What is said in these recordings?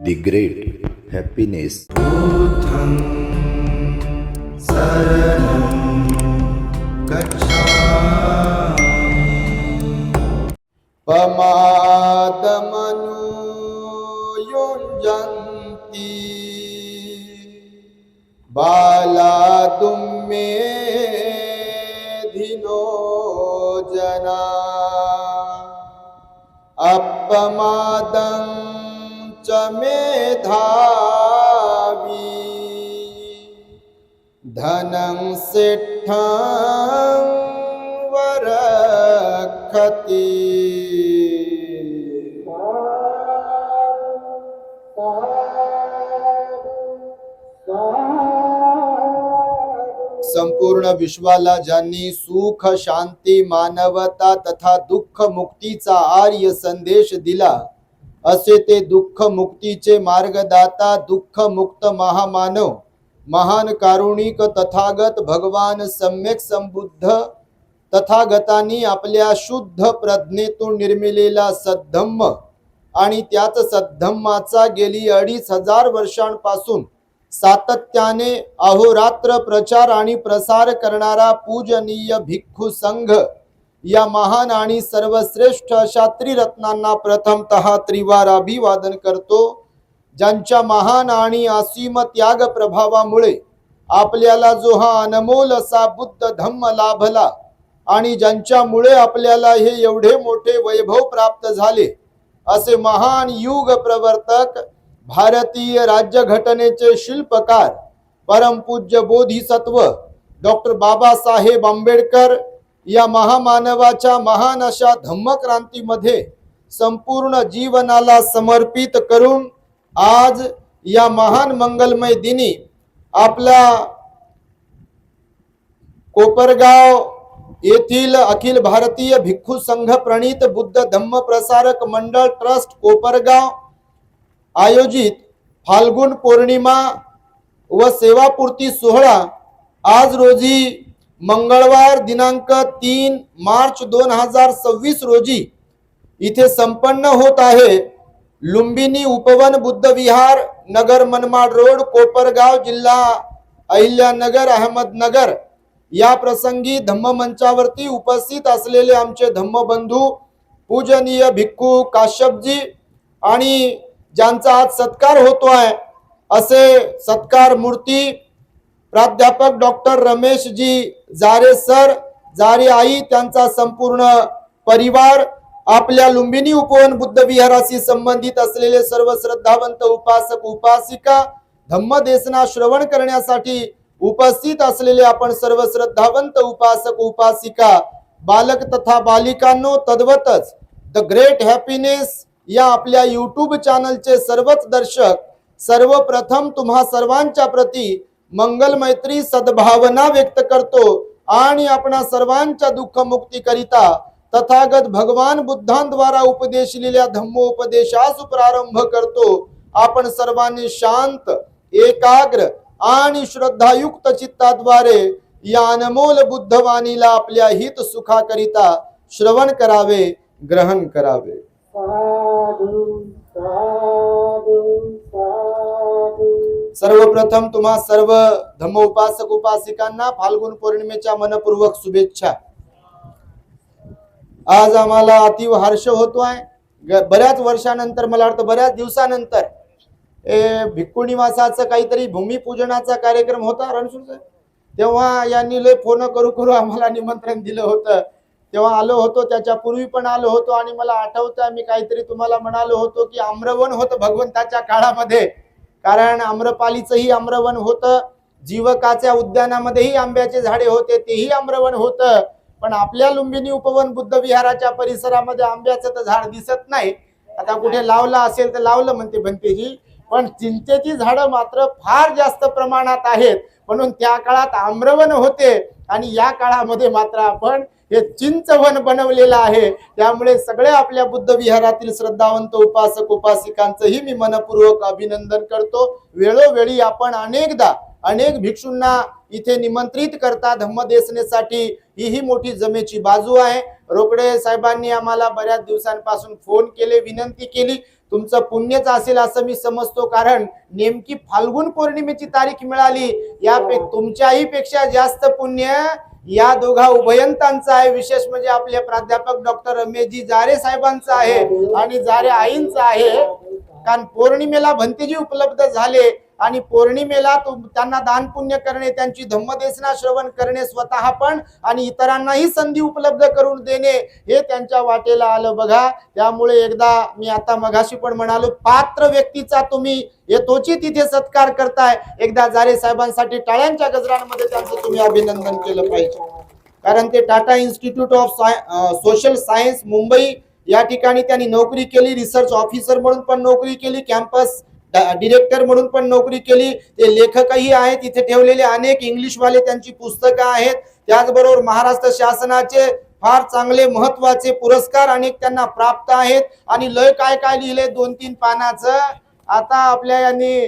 The Great Happiness. बुद्धं शरणं गच्छामि। पमादमनुयुञ्जन्ति बालादुम्मेधिनो जना अपमादं च मेधावी धनं सिद्धं वरक्षति। संपूर्ण विश्वाला ज्यांनी सुख शांती मानवता तथा दुःख मुक्तीचा आर्य संदेश दिला असे ते दुःख मुक्तीचे मार्गदाता दुःख मुक्त महामानव महान कारुणिक तथागत भगवान सम्यक संबुद्ध तथागतांनी आपल्या शुद्ध प्रज्ञेतून निर्मिलेला सद्धम्म आणि त्याच सद्धम्माचा गेली 2500 वर्षांपासून सातत्याने अहोरात्र प्रचार आणि प्रसार करणारा पूजनीय भिक्खू संघ या महान आणि सर्वश्रेष्ठ अशा त्रिरत्नांना प्रथमतः त्रिवार अभिवादन करतो, ज्यांच्या महान आणि असीम त्याग प्रभावामुळे आपल्याला जो हा अनमोल असा बुद्ध धम्म लाभला आणि ज्यांच्यामुळे आपल्याला हे एवढे मोठे वैभव प्राप्त झाले असे महान युग प्रवर्तक भारतीय राज्यघटनेचे शिल्पकार परमपूज्य बोधिसत्व डॉक्टर बाबासाहेब आंबेडकर या महामानवाच्या महान अशा धम्मक्रांतीमध्ये संपूर्ण जीवनाला समर्पित करून आज या महान मंगलमय दिनी आपला कोपरगाव येथील अखिल भारतीय भिक्खू संघ प्रणीत बुद्ध धम्म प्रसारक मंडळ ट्रस्ट कोपरगाव आयोजित फाल्गुन पौर्णिमा व सेवापूर्ती सोहळा आज रोजी मंगळवार दिनांक 3 मार्च 2026 रोजी इथे संपन्न होत आहे। लुंबिनी उपवन बुद्ध विहार नगर मनमाड रोड कोपरगाव जिल्हा अहिल्यानगर अहमदनगर या प्रसंगी धम्म मंचावरती उपस्थित असलेले आमचे धम्मबंधू पूजनीय भिक्खू काश्यपजी आणि ज्यांचा आज सत्कार होतोय असे सत्कार मूर्ती प्राध्यापक डॉक्टर रमेशजी जारे सर जारे आई त्यांचा संपूर्ण परिवार आपल्या लुंबिनी उपवन बुद्ध विहाराशी संबंधित असलेले सर्व श्रद्धावंत उपासक उपासिका धम्मदेशना श्रवण करण्यासाठी उपस्थित असलेले आपण सर्व श्रद्धावंत उपासक उपासिका बालक तथा बालिकांनो तद्वतच द ग्रेट हॅपीनेस या आपल्या यूट्यूब चॅनलचे सर्वच दर्शक सर्वप्रथम तुम्हा सर्वांच्या प्रती मंगल मैत्री सद्भावना व्यक्त करतो आणि आपणा सर्वांच्या दुःख मुक्ती करिता तथागत भगवान बुद्धांद्वारा उपदेशलेल्या धम्मोपदेशास प्रारंभ करतो। आपण सर्वांनी शांत एकाग्र आणि श्रद्धायुक्त चित्ताद्वारे या अनमोल बुद्धवाणीला आपल्या हित सुखाकरिता श्रवण करावे ग्रहण करावे। सर्वप्रथम तुम्हा सर्व धम्म उपासक उपासिकांना फाल्गुन पौर्णिमेच्या मनपूर्वक शुभेच्छा। आज आम्हाला अतिव हर्ष होतोय बऱ्याच वर्षानंतर मला वाटतं बऱ्याच दिवसानंतर भिक्खू निवासाचं काहीतरी भूमिपूजनाचा कार्यक्रम होता रणशूर तेव्हा यांनी लय फोन करू आम्हाला निमंत्रण दिलं होतं तेव्हा आलो होतो त्याच्यापूर्वी पण आलो होतो आणि मला आठवतं मी काहीतरी तुम्हाला म्हणालो होतो की आम्रवन होतं भगवंताच्या काळामध्ये कारण आम्रपालीचंही आम्रवन होतं जीवकाच्या उद्यानामध्येही आंब्याचे झाडे होते तेही आम्रवन होतं पण आपल्या लुंबिनी उपवन बुद्ध विहाराच्या परिसरामध्ये आंब्याचं तर झाड दिसत नाही। आता कुठे लावलं असेल तर लावलं म्हणते भंतेजी पण चिंचेची झाडं मात्र फार जास्त प्रमाणात आहेत म्हणून त्या काळात आम्रवन होते आणि या काळामध्ये मात्र आपण हे चिंचवन बनवलेलं आहे। त्यामुळे सगळ्या आपल्या बुद्ध विहारातील श्रद्धावंत उपासक उपासिकांचंही मी मनपूर्वक अभिनंदन करतो। वेळोवेळी आपण अनेक भिक्षूंना इथे निमंत्रित करता धम्मदेशनेसाठी ही मोठी जमेची बाजू आहे। रोकडे साहेबांनी आम्हाला बऱ्याच दिवसांपासून फोन केले विनंती केली तुमचं पुण्यच असेल असं मी समजतो, कारण नेमकी फाल्गुन पौर्णिमेची तारीख मिळाली. तुमच्याही पेक्षा जास्त पुण्य या दोघा उभयंतांचं आहे. विशेष म्हणजे आपले प्राध्यापक डॉक्टर रमेशजी जारे साहेबांचं आहे आणि जारे आईंचं आहे. कारण पौर्णिमेला भंतेजी उपलब्ध झाले आणि पौर्णिमेला त्यांना दान पुण्य करणे, त्यांची धम्मदेशना श्रवण करणे स्वतः पण आणि इतरांनाही संधी उपलब्ध करून देणे हे त्यांच्या वाटेला आलं बघा. त्यामुळे एकदा मी आता मगाशी पण म्हणालो, पात्र व्यक्तीचा तुम्ही येतोची तिथे सत्कार करताय. एकदा जारे साहेबांसाठी टाळ्यांच्या गजरांमध्ये त्यांचं तुम्ही अभिनंदन केलं पाहिजे. कारण ते Tata institute of social science Mumbai या ठिकाणी त्यांनी नोकरी केली, रिसर्च ऑफिसर म्हणून पण नोकरी केली, कॅम्पस डिरेक्टर म्हणून पण नोकरी केली. ते लेखकही आहेत, इथे ठेवलेले अनेक इंग्लिशवाले त्यांची पुस्तकं आहेत. त्याचबरोबर महाराष्ट्र शासनाचे फार चांगले महत्वाचे पुरस्कार अनेक त्यांना प्राप्त आहेत. आणि लय काय काय लिहिले 2-3 पानाचं. आता आपल्या यांनी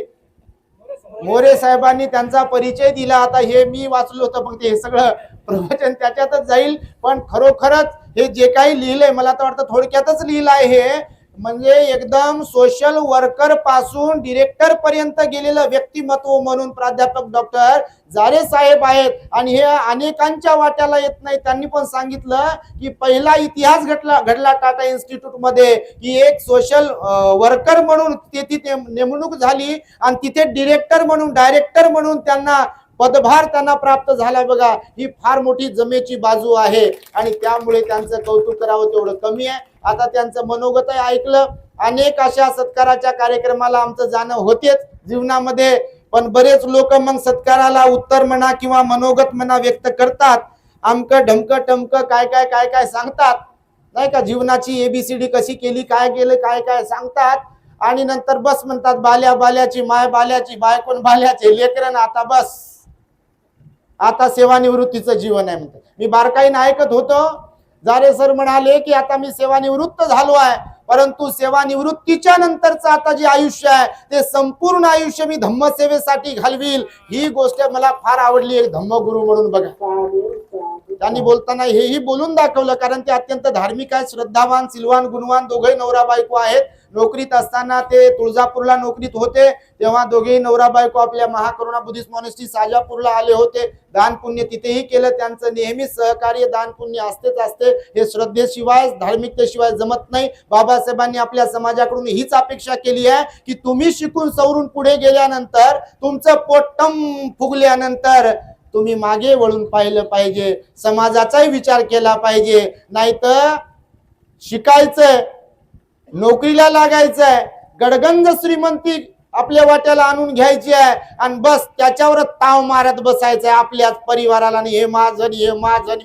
मोरे साहेबांनी त्यांचा परिचय दिला. आता हे मी वाचलो होतं, फक्त हे सगळं प्रवचन त्याच्यातच जाईल. पण खरोखरच हे जे काही लिहिलंय, मला तर वाटतं थोडक्यातच लिहिलं आहे हे. म्हणजे एकदम सोशल वर्कर पासून डिरेक्टर पर्यंत गेलेलं व्यक्तिमत्व म्हणून प्राध्यापक डॉक्टर जारे साहेब आहेत. आणि हे अनेकांच्या वाट्याला येत नाही. त्यांनी पण सांगितलं की पहिला इतिहास घडला टाटा इन्स्टिट्यूट मध्ये की एक सोशल वर्कर म्हणून तिथे नेमणूक झाली आणि तिथे डायरेक्टर म्हणून त्यांना पदभार त्यांना प्राप्त झाला बघा. ही फार मोठी जमेची बाजू आहे आणि त्यामुळे त्यांचं कौतुक करावं तेवढं कमी आहे. आता त्यांचं मनोगत ऐकलं. अनेक अशा सत्काराच्या कार्यक्रमाला आमचं जाणं होतेच जीवनामध्ये, पण बरेच लोक मग सत्काराला उत्तर म्हणा किंवा मनोगत म्हणा व्यक्त करतात. आमकं ढमकं टमकं काय काय काय काय सांगतात नाही का, जीवनाची ABCD कशी केली, काय केलं, काय काय सांगतात आणि नंतर बस म्हणतात बाल्याची माय बाल्याची, बायकोन बाल्याचे लेकरन, आता बस आता सेवानिवृत्तीचं जीवन आहे म्हणतात. मी बारकाईने ऐकत होतो. जारे सर म्हणाले की आता मी सेवानिवृत्त झालो आहे, परंतु सेवानिवृत्तीच्या नंतरचं आता जे आयुष्य आहे ते संपूर्ण आयुष्य मी धम्मसेवेसाठी घालवील. ही गोष्ट मला फार आवडली एक धम्मगुरू म्हणून बघा. त्यांनी बोलताना हेही बोलून दाखवलं, कारण ते अत्यंत धार्मिक आहेत, श्रद्धावान, सिलवान, गुणवान, दोघे नवरा बायको आहेत. नोकरीत असताना ते तुळजापूरला नोकरीत होते, तेव्हा दोघेही नवरा बायको आपल्या महाकरुणा बुद्धिस्ट मॉनेस्ट्री साजापूरला आले होते. दान पुण्य तिथेही केलं. त्यांचं नेहमी सहकार्य दान पुण्य असतेच असते. हे श्रद्धेशिवाय धार्मिकतेशिवाय जमत नाही. बाबासाहेबांनी आपल्या समाजाकडून हीच अपेक्षा केली आहे की तुम्ही शिकून सवरून पुढे गेल्यानंतर, तुमचं पोट्टम फुगल्यानंतर तुम्ही मागे वळून पाहिलं पाहिजे, समाजाचाही विचार केला पाहिजे. नाहीतर शिकायचंय, नोकरीला लागायचंय, गडगंज श्रीमंती आपल्या वाट्याला आणून घ्यायची आहे आणि बस त्याच्यावर ताव मारत बसायचंय आपल्याच परिवाराला. हे माझं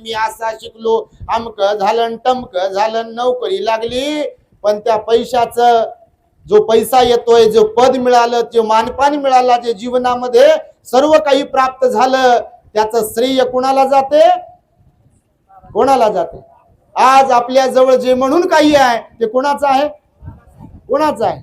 मी असा शिकलो, अमक झालं टमक झालं, नोकरी लागली, पण त्या पैशाचं जो पैसा येतोय, जो पद मिळालं, जो मानपान मिळाला, जे जीवनामध्ये सर्व काही प्राप्त झालं, त्याचं श्रेय कोणाला जाते? कोणाला जाते? आज आपल्या जवळ जे म्हणून काही आहे ते कोणाचं आहे? कोणाचं आहे?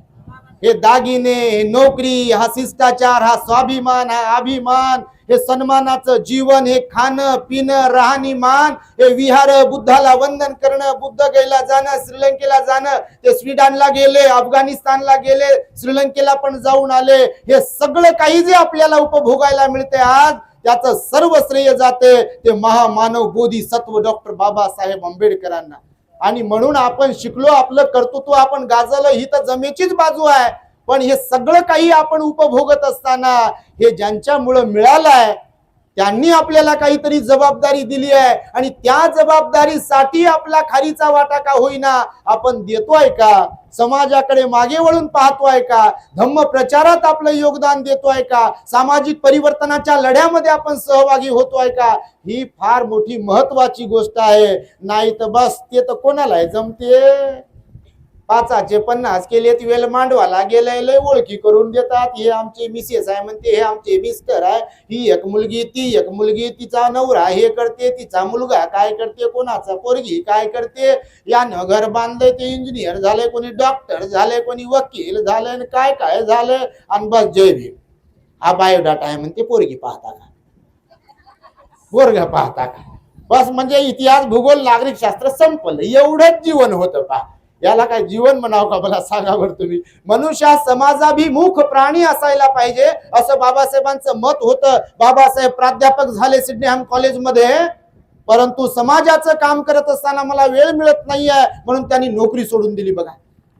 हे दागिने, हे नोकरी, हा शिष्टाचार, हा स्वाभिमान, हा अभिमान, हे सन्मानाचं जीवन, हे खाणं पिणं राहणीमान, हे विहार, बुद्धाला वंदन करणं, बुद्ध गयला जाणं, श्रीलंकेला जाणं, ते स्वीडनला गेले, अफगाणिस्तानला गेले, श्रीलंकेला पण जाऊन आले. हे सगळं काही जे आपल्याला उपभोगायला मिळते आज, त्याचं सर्व श्रेय जाते ते महामानव बोधिसत्व डॉक्टर बाबासाहेब आंबेडकरांना. आणि म्हणून आपण शिकलो, आपलं कर्तृत्व आपण गाजवलं, ही तर जमेचीच बाजू आहे. पण हे सगळं काही आपण उपभोगत असताना हे ज्यांच्यामुळे मिळालंय त्यांनी आपल्याला काहीतरी जबाबदारी दिली आहे आणि त्या जबाबदारीसाठी आपला खारीचा वाटा का होईना आपण देतोय का? समाजाकडे मागे वळून पाहतोय का? धम्म प्रचारात आपलं योगदान देतोय का? सामाजिक परिवर्तनाच्या लढ्यामध्ये आपण सहभागी होतोय का? ही फार मोठी महत्वाची गोष्ट आहे. नाही तर बस ते तर कोणाला जमते? 5चे 50 केलेत, वेल मांडवाला गेलंय, लय ओळखी करून देतात. हे आमचे मिसेस आहे म्हणते, हे आमचे मिस्टर आहे, ही एक मुलगी, ती एक मुलगी, तिचा नवरा हे करते, तिचा मुलगा काय करते, कोणाचा पोरगी काय करते, यानं घर बांधलंय, ते इंजिनियर झालंय, कोणी डॉक्टर झालंय, कोणी वकील झालंय, काय काय झालंय. आणि बस जय भीम, हा बायोडाटा आहे म्हणते. पोरगी पाहता का? पोरगा पाहता का? बस म्हणजे इतिहास, भूगोल, नागरिक शास्त्र संपलं, एवढंच जीवन होतं पहा. याला काय जीवन म्हणावं का मला सांगा बरं तुम्ही. मनुष्य हा समाजाभिमुख प्राणी असायला पाहिजे असं बाबासाहेबांचं मत होतं. बाबासाहेब प्राध्यापक झाले सिडनीहॅम कॉलेजमध्ये, परंतु समाजाचं काम करत असताना मला वेळ मिळत नाहीये म्हणून त्यांनी नोकरी सोडून दिली. बघा,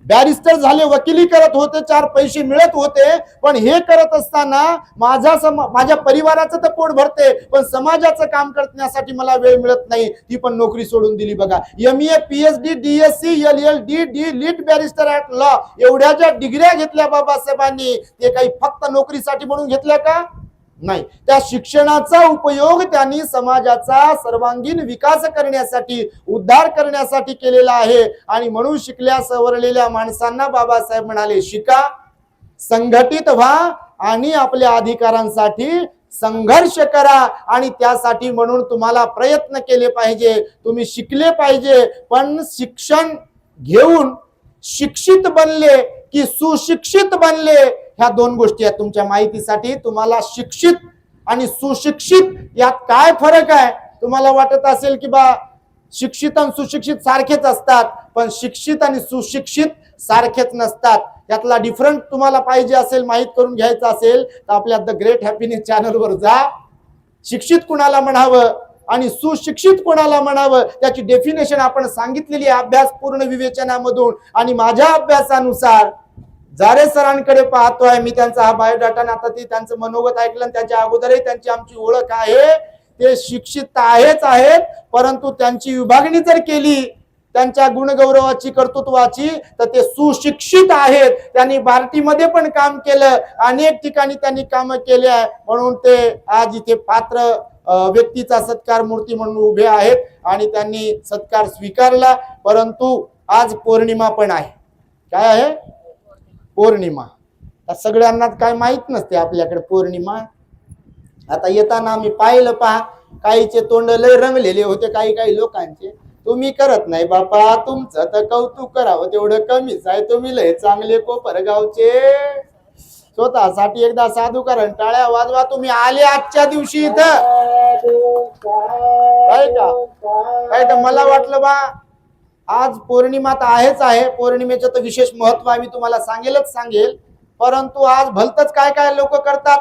बॅरिस्टर झाले, वकिली करत होते, 4 पैसे मिळत होते, पण हे करत असताना माझ्या परिवाराचं तर पोट भरते, पण समाजाचं काम करण्यासाठी मला वेळ मिळत नाही, ती पण नोकरी सोडून दिली. बघा, MA PhD DSc LLD D lead barrister at law एवढ्या ज्या डिग्र्या घेतल्या बाबासाहेबांनी, ते काही फक्त नोकरीसाठी म्हणून घेतल्या का? नाही. त्या शिक्षणाचा उपयोग त्यांनी समाजाचा सर्वांगीण विकास करण्यासाठी, उद्धार करण्यासाठी केलेला आहे. आणि म्हणून शिकल्या सवरलेल्या माणसांना बाबासाहेब म्हणाले, शिका, संघटित व्हा आणि आपल्या अधिकारांसाठी संघर्ष करा. आणि त्यासाठी म्हणून तुम्हाला प्रयत्न केले पाहिजे, तुम्ही शिकले पाहिजे. पण शिक्षण घेऊन शिक्षित बनले की सुशिक्षित बनले, ह्या 2 गोष्टी आहेत तुमच्या माहितीसाठी. तुम्हाला शिक्षित आणि सुशिक्षित यात काय फरक आहे? तुम्हाला वाटत असेल की बा शिक्षित आणि सुशिक्षित सारखेच असतात, पण शिक्षित आणि सुशिक्षित सारखेच नसतात. यातला डिफरंट तुम्हाला पाहिजे असेल, माहित करून घ्यायचं असेल तर आपल्या द ग्रेट हॅपीनेस चॅनलवर जा. शिक्षित कुणाला म्हणावं आणि सुशिक्षित कोणाला म्हणावं त्याची डेफिनेशन आपण सांगितलेली आहे अभ्यास पूर्ण विवेचनामधून. आणि माझ्या अभ्यासानुसार जारे सरांकडे पाहतोय मी, त्यांचा हा बायोडाटा, आता ते त्यांचं मनोगत ऐकलं, त्याच्या अगोदरही त्यांची आमची ओळख आहे. ते शिक्षित आहेत, परंतु त्यांची विभागणी जर केली त्यांच्या गुणगौरवाची, कर्तृत्वाची, तर ते सुशिक्षित आहेत. त्यांनी बार्टीमध्ये पण काम केलं, अनेक ठिकाणी त्यांनी काम केले आहे, म्हणून ते आज इथे पात्र व्यक्तीचा सत्कार मूर्ती म्हणून उभे आहेत आणि त्यांनी सत्कार स्वीकारला. परंतु आज पौर्णिमा पण आहे. काय आहे? पौर्णिमा. सगळ्यांना काय माहित नसते आपल्याकडे पौर्णिमा. आता येताना आम्ही पाहिलं, पहा, काहीचे तोंड लय रंगलेले होते काही लोकांचे. तुम्ही करत नाही बापा, तुमचं तर कौतुक करावं तेवढं कमीच आहे. तुम्ही लय चांगले कोपरगावचे. स्वतःसाठी एकदा साधूकरण टाळ्या वाजवा. तुम्ही आले आजच्या दिवशी इथं, काय का मला वाटलं बा आज पौर्णिमा तर आहेच आहे, पौर्णिमेचं तर विशेष महत्व आम्ही तुम्हाला सांगेल. परंतु आज भलतच काय लोक करतात,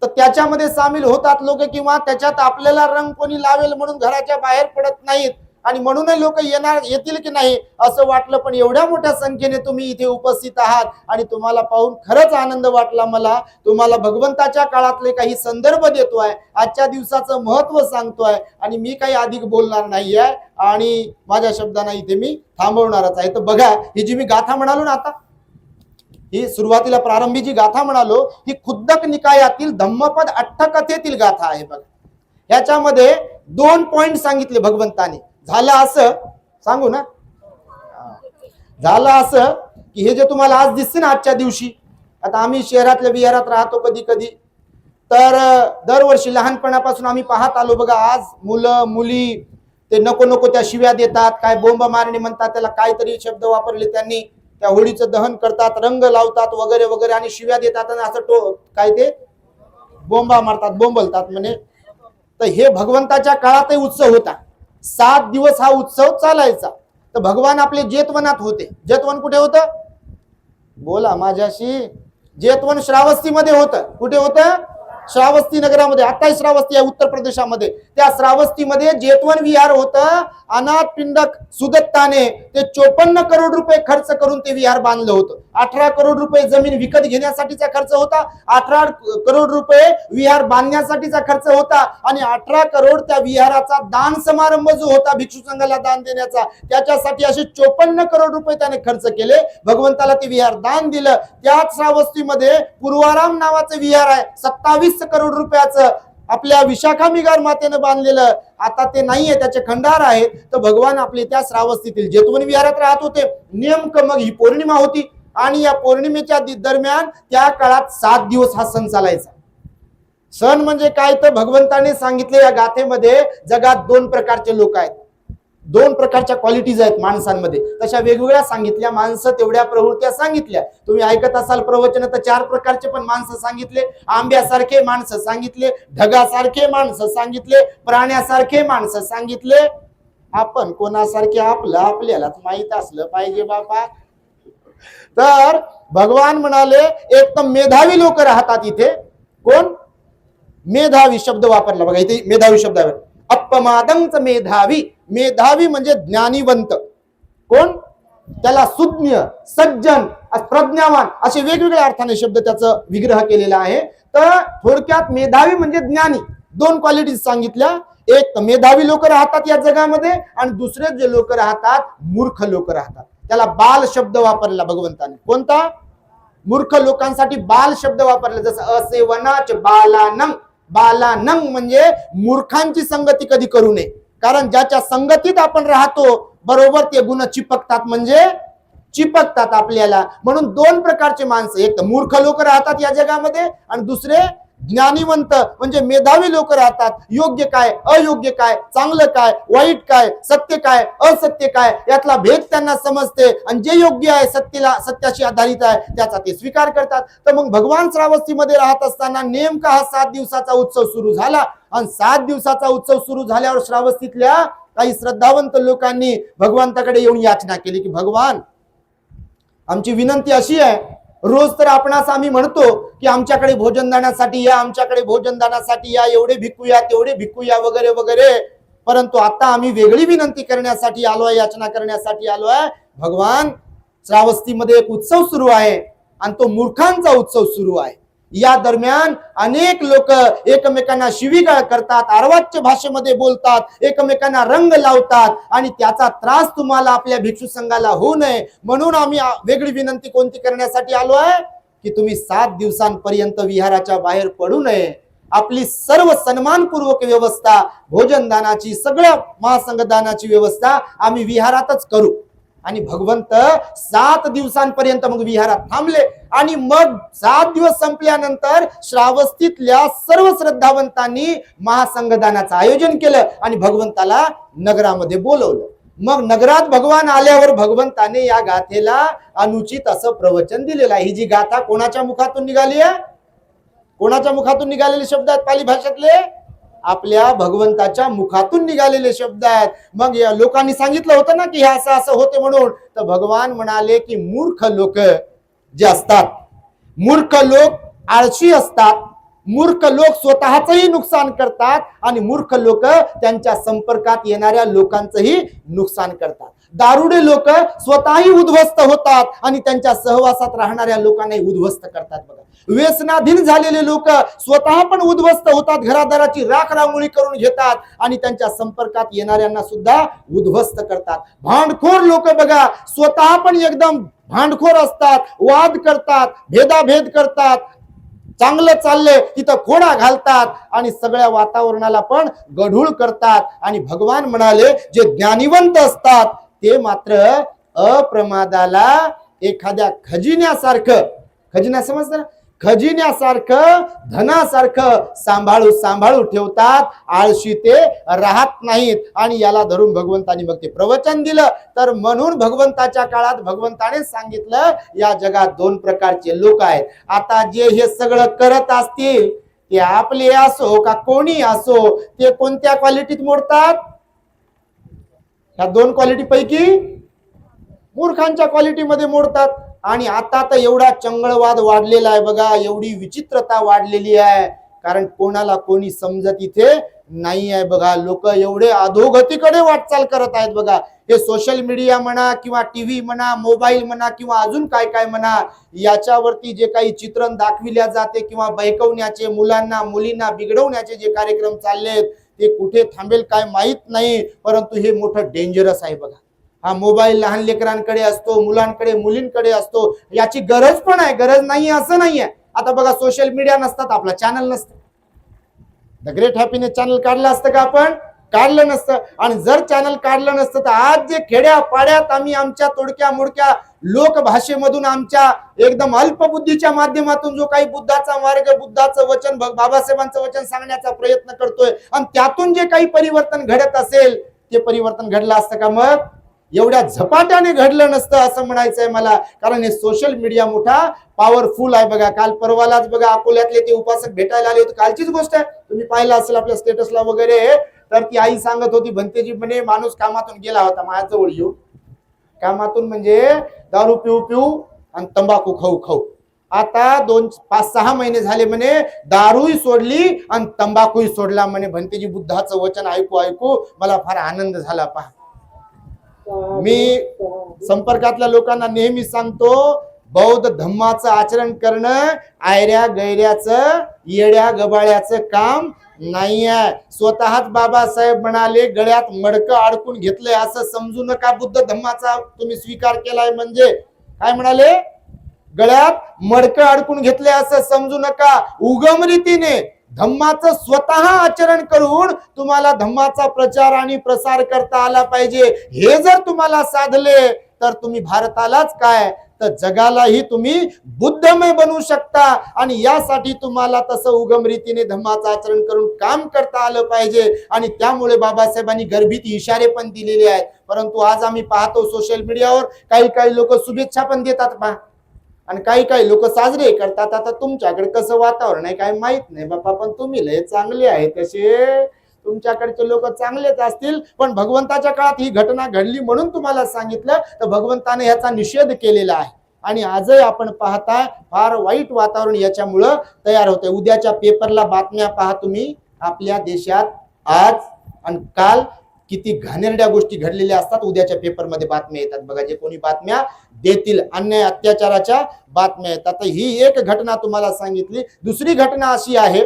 तर त्याच्यामध्ये सामील होतात लोक, किंवा त्याच्यात आपल्याला रंग कोणी लावेल म्हणून घराच्या बाहेर पडत नाहीत. आणि म्हणून लोक येतील की नाही असं वाटलं, पण एवढ्या मोठ्या संख्येने तुम्ही इथे उपस्थित आहात आणि तुम्हाला पाहून खरंच आनंद वाटला मला. तुम्हाला भगवंताच्या काळातले काही संदर्भ देतोय, आजच्या दिवसाचं महत्व सांगतोय, आणि मी काही अधिक बोलणार नाहीये आणि माझ्या शब्दांना इथे मी थांबवणारच आहे. तर बघा, ही जी मी गाथा म्हणालो ना, आता ही सुरुवातीला प्रारंभी जी गाथा म्हणालो, ही खुद्दक निकायातील धम्मपद अठ्ठकथेतील गाथा आहे. बघा, ह्याच्यामध्ये 2 पॉइंट सांगितले भगवंताने. झालं असं, सांगू ना, झालं असं की हे जे तुम्हाला आज दिसते ना आजच्या दिवशी, आता आम्ही शहरातल्या विहारात राहतो कधी कधी, तर दरवर्षी लहानपणापासून आम्ही पाहत आलो. बघा, आज मुलं मुली ते नको त्या शिव्या देतात, काय बोंब मारणे म्हणतात त्याला, काहीतरी शब्द वापरले त्यांनी, त्या होळीचं दहन करतात, रंग लावतात वगैरे वगैरे, आणि शिव्या देतात आणि असं काय ते बोंबा मारतात, बोंबलतात म्हणे. तर हे भगवंताच्या काळातही उत्सव होता. 7 दिवस हा उत्सव चालायचा. तर भगवान आपले जेतवनात होते. जेतवन कुठे होतं? बोला माझ्याशी. जेतवन श्रावस्तीमध्ये होतं. कुठे होतं? श्रावस्ती नगरामध्ये. आता श्रावस्ती आहे उत्तर प्रदेशामध्ये. त्या श्रावस्तीमध्ये जेतवन विहार होतं. अनाथ पिंडक सुदत्ताने ते 54 करोड रुपये खर्च करून ते विहार बांधलं होतं. 18 करोड रुपये जमीन विकत घेण्यासाठीचा खर्च होता, 18 करोड रुपये विहार बांधण्यासाठीचा खर्च होता, आणि 18 करोड त्या विहाराचा दान समारंभ जो होता भिक्षू संघाला दान देण्याचा, त्याच्यासाठी असे 54 करोड रुपये त्याने खर्च केले. भगवंताला ते विहार दान दिलं. त्याच श्रावस्तीमध्ये पूर्वाराम नावाचं विहार आहे, 27 करोड रुपयाचं, आपल्या विशाखा मिगार मातेनं बांधलेलं. आता ते नाहीये, त्याचे खंडार आहेत. तर भगवान आपले त्या श्रावस्तीतील जेतवन विहारात राहत होते. नेमकं मग ही पौर्णिमा होती, आणि या पौर्णिमेच्या दरम्यान त्या काळात 7 दिवस हा सण चालायचा. सण म्हणजे काय, तर भगवंताने सांगितले या गाथेमध्ये जगात 2 प्रकारचे लोक आहेत, 2 प्रकारच्या क्वालिटीज आहेत माणसांमध्ये. तशा वेगवेगळ्या सांगितल्या. माणसं तेवढ्या प्रवृत्त्या सांगितल्या. तुम्ही ऐकत असाल प्रवचन तर 4 प्रकारचे पण माणसं सांगितले. आंब्यासारखे माणसं सांगितले, ढगासारखे माणसं सांगितले, प्राण्यासारखे माणसं सांगितले, आपण कोणासारखे आपलं आपल्यालाच माहित असलं पाहिजे बापा. तर भगवान म्हणाले एक तर मेधावी लोक राहतात इथे. कोण? मेधावी शब्द वापरला बघा इथे, मेधावी शब्द आहे. अपमादंच मेधावी, मेधावी म्हणजे ज्ञानीवंत. कोण? त्याला सुज्ञ, सज्जन, प्रज्ञावान असे वेगवेगळ्या अर्थाने शब्द त्याचा विग्रह केलेला आहे. तर थोडक्यात मेधावी म्हणजे ज्ञानी. दोन क्वालिटी सांगितल्या. एक मेधावी लोक राहतात या जगामध्ये आणि दुसरे जे लोक राहतात मूर्ख लोक राहतात. त्याला बाल शब्द वापरला भगवंताने. कोणता? मूर्ख लोकांसाठी बाल शब्द वापरला. जसं असेवनाच बालानंग, बालानंग म्हणजे मूर्खांची संगती कधी करू नये. कारण ज्याच्या संगतीत आपण राहतो बरोबर ते गुण चिपकतात, म्हणजे चिपकतात आपल्याला. म्हणून दोन प्रकारचे माणसं, एक तर मूर्ख लोक राहतात या जगामध्ये आणि दुसरे ज्ञानीवंत म्हणजे मेधावी लोक राहतात. योग्य काय, अयोग्य काय, चांगलं काय, वाईट काय, सत्य काय, असत्य काय यातला भेद त्यांना समजते आणि जे योग्य आहे, सत्याशी आधारित आहे त्याचा ते स्वीकार करतात. तर मग भगवान श्रावस्तीमध्ये राहत असताना नेमका हा 7 दिवसाचा उत्सव सुरू झाला आणि 7 दिवसाचा उत्सव सुरू झाल्यावर श्रावस्तीतल्या काही श्रद्धावंत लोकांनी भगवंताकडे येऊन याचना केली की भगवान, आमची विनंती अशी आहे, रोज तर आपणास आम्ही म्हणतो की आमच्याकडे भोजन दानासाठी या, आमच्याकडे भोजन दानासाठी या, एवढे भिक्कूया तेवढे भिक्कूया वगैरे वगैरे, परंतु आता आम्ही वेगळी विनंती करण्यासाठी आलोय, याचना करण्यासाठी आलोय. भगवान, श्रावस्तीमध्ये एक उत्सव सुरू आहे आणि तो मूर्खांचा उत्सव सुरू आहे. या दरम्यान अनेक लोक एकमेकांना शिवीगाळ करतात, अर्वाच्य भाषेमध्ये बोलतात, एकमेकांना रंग लावतात आणि त्याचा त्रास तुम्हाला आपल्या भिक्षू संघाला होऊ नये म्हणून आम्ही वेगळी विनंती कोणती करण्यासाठी आलो आहे की तुम्ही 7 दिवसांपर्यंत विहाराच्या बाहेर पडू नये. आपली सर्व सन्मानपूर्वक व्यवस्था, भोजनदानाची, सगळ्या महासंघदानाची व्यवस्था आम्ही विहारातच करू. आणि भगवंत 7 दिवसांपर्यंत मग विहारात थांबले आणि मग 7 दिवस संपल्यानंतर श्रावस्तीतल्या सर्व श्रद्धावंतांनी महासंघदानाचं आयोजन केलं आणि भगवंताला नगरामध्ये बोलवलं. मग नगरात भगवान आल्यावर भगवंताने या गाथेला अनुचित असं प्रवचन दिलेलं आहे. ही जी गाथा कोणाच्या मुखातून निघाली आहे? कोणाच्या मुखातून निघालेले शब्द आहेत पाली भाषेतले? आपल्या भगवंताच्या मुखातून निघालेले शब्द आहेत. मग या लोकांनी सांगितलं होतं ना की हे असं असं होते म्हणून, तर भगवान म्हणाले की मूर्ख लोक जे असतात, मूर्ख लोक आळशी असतात, मूर्ख लोक स्वतःचंही नुकसान करतात आणि मूर्ख लोक त्यांच्या संपर्कात येणाऱ्या लोकांचंही नुकसान करतात. दारुडे लोक स्वतःही उद्ध्वस्त होतात आणि त्यांच्या सहवासात राहणाऱ्या लोकांनाही उद्ध्वस्त करतात. बघा, व्यसनाधीन झालेले लोक स्वतः पण उद्ध्वस्त होतात, घरादाराची राखरांगोळी करून घेतात आणि त्यांच्या संपर्कात येणाऱ्यांना सुद्धा उद्ध्वस्त करतात. भांडखोर लोक बघा, स्वतः पण एकदम भांडखोर असतात, वाद करतात, भेदाभेद करतात, चांगलं चाललंय तिथं खोडा घालतात आणि सगळ्या वातावरणाला पण गढूळ करतात. आणि भगवान म्हणाले जे ज्ञानीवंत असतात ते मात्र अप्रमादाला एखाद्या खजिन्यासारखं, खजिना समजतं, खजिन्यासारखं, धनासारखं सांभाळू सांभाळू ठेवतात, आळशी ते राहत नाहीत. आणि याला धरून भगवंतानी मग ते प्रवचन दिलं. तर म्हणून भगवंताच्या काळात भगवंताने सांगितलं या जगात 2 प्रकारचे लोक आहेत. आता जे हे सगळं करत असतील ते आपले असो का कोणी असो, ते कोणत्या क्वालिटीत मोडतात? ह्या 2 क्वालिटी पैकी मूर्खांच्या क्वालिटीमध्ये मोडतात. आणि आता तर एवढा चंगळवाद वाढलेला आहे बघा, एवढी विचित्रता वाढलेली आहे, कारण कोणाला कोणी समजत इथे नाही आहे. बघा, लोक एवढे अधोगतीकडे वाटचाल करत आहेत. बघा, हे सोशल मीडिया म्हणा किंवा टीव्ही म्हणा, मोबाईल म्हणा किंवा अजून काय काय म्हणा, याच्यावरती जे काही चित्रण दाखविल्या जाते किंवा बहकवण्याचे, मुलांना मुलींना बिघडवण्याचे जे कार्यक्रम चाललेत ते कुठे थांबेल काय माहित नाही, परंतु हे मोठं डेंजरस आहे. बघा, हा मोबाईल लहान लेकरांकडे असतो, मुलांकडे मुलींकडे असतो, याची गरज पण आहे, गरज नाही असं नाहीये. आता बघा, सोशल मीडिया नसतात, आपला चॅनल नसतं, द ग्रेट हॅपीनेस चॅनल काढलं असतं का आपण? काढलं नसतं. आणि जर चॅनल काढलं नसतं तर आज जे खेड्या पाड्यात आम्ही आमच्या तोडक्या मोडक्या लोक भाषेमधून, आमच्या एकदम अल्पबुद्धीच्या माध्यमातून जो काही बुद्धाचा मार्ग, बुद्धाचं वचन, बाबासाहेबांचं वचन सांगण्याचा प्रयत्न करतोय आणि त्यातून जे काही परिवर्तन घडत असेल ते परिवर्तन घडलं असतं का? मग एवढ्या झपाट्याने घडलं नसतं असं म्हणायचंय मला. कारण हे सोशल मीडिया मोठा पॉवरफुल आहे. बघा, काल परवालाच बघा अकोल्यातले ते उपासक भेटायला आले होते, कालचीच गोष्ट आहे, तुम्ही पाहिलं असेल आपल्या स्टेटसला वगैरे. तर ती आई सांगत होती, भंतेजी म्हणे माणूस कामातून गेला होता माझ्याजवळ येऊ, कामातून म्हणजे दारू पिऊ पिऊ आणि तंबाखू खाऊ खाऊ, आता 5-6 महिने झाले म्हणे दारूही सोडली आणि तंबाखूही सोडला म्हणे. भंतेजी बुद्धाचं वचन ऐकू ऐकू मला फार आनंद झाला. पहा, मी संपर्कातल्या लोकांना नेहमी सांगतो, बौद्ध धम्माचं आचरण करणं आयऱ्या गैऱ्याचं येड्या गबाळ्याचं काम नाहीये. स्वतःच बाबासाहेब म्हणाले, गळ्यात मडकं अडकून घेतलंय असं समजू नका. बुद्ध धम्माचा तुम्ही स्वीकार केलाय म्हणजे काय म्हणाले, गळ्यात मडकं अडकून घेतले असं समजू नका. उगम रीतीने धम्माचं स्वतः आचरण करून तुम्हाला धम्माचा प्रचार आणि प्रसार करता आला पाहिजे. हे जर तुम्हाला साधले तर तुम्ही भारतालाच काय तर जगालाही तुम्ही बुद्धमय बनवू शकता. आणि यासाठी तुम्हाला तसं उगम रीतीने धम्माचं आचरण करून काम करता आलं पाहिजे. आणि त्यामुळे बाबासाहेबांनी गर्भित इशारे पण दिलेले आहेत. परंतु आज आम्ही पाहतो सोशल मीडियावर काही लोक शुभेच्छा पण देतात पहा, आणि काही लोक साजरे करतात. आता तुमच्याकडे कसं वातावरण आहे काय माहित नाही बापा, पण तुम्ही लय चांगले आहे, तसे तुमच्याकडचे लोक चांगलेच असतील. पण भगवंताच्या काळात ही घटना घडली म्हणून तुम्हाला सांगितलं, तर भगवंताने याचा निषेध केलेला आहे. आणि आजही आपण पाहताय फार वाईट वातावरण याच्यामुळं तयार होते. उद्याच्या पेपरला बातम्या पहा तुम्ही, आपल्या देशात आज आणि काल किती घाणेरड्या गोष्टी घडलेल्या असतात. उद्याच्या पेपरमध्ये बातम्या येतात बघा, जे कोणी बातम्या देतील अन्याय अत्याचाराच्या बातम्या येतात. तर ही एक घटना तुम्हाला सांगितली. दुसरी घटना अशी आहे,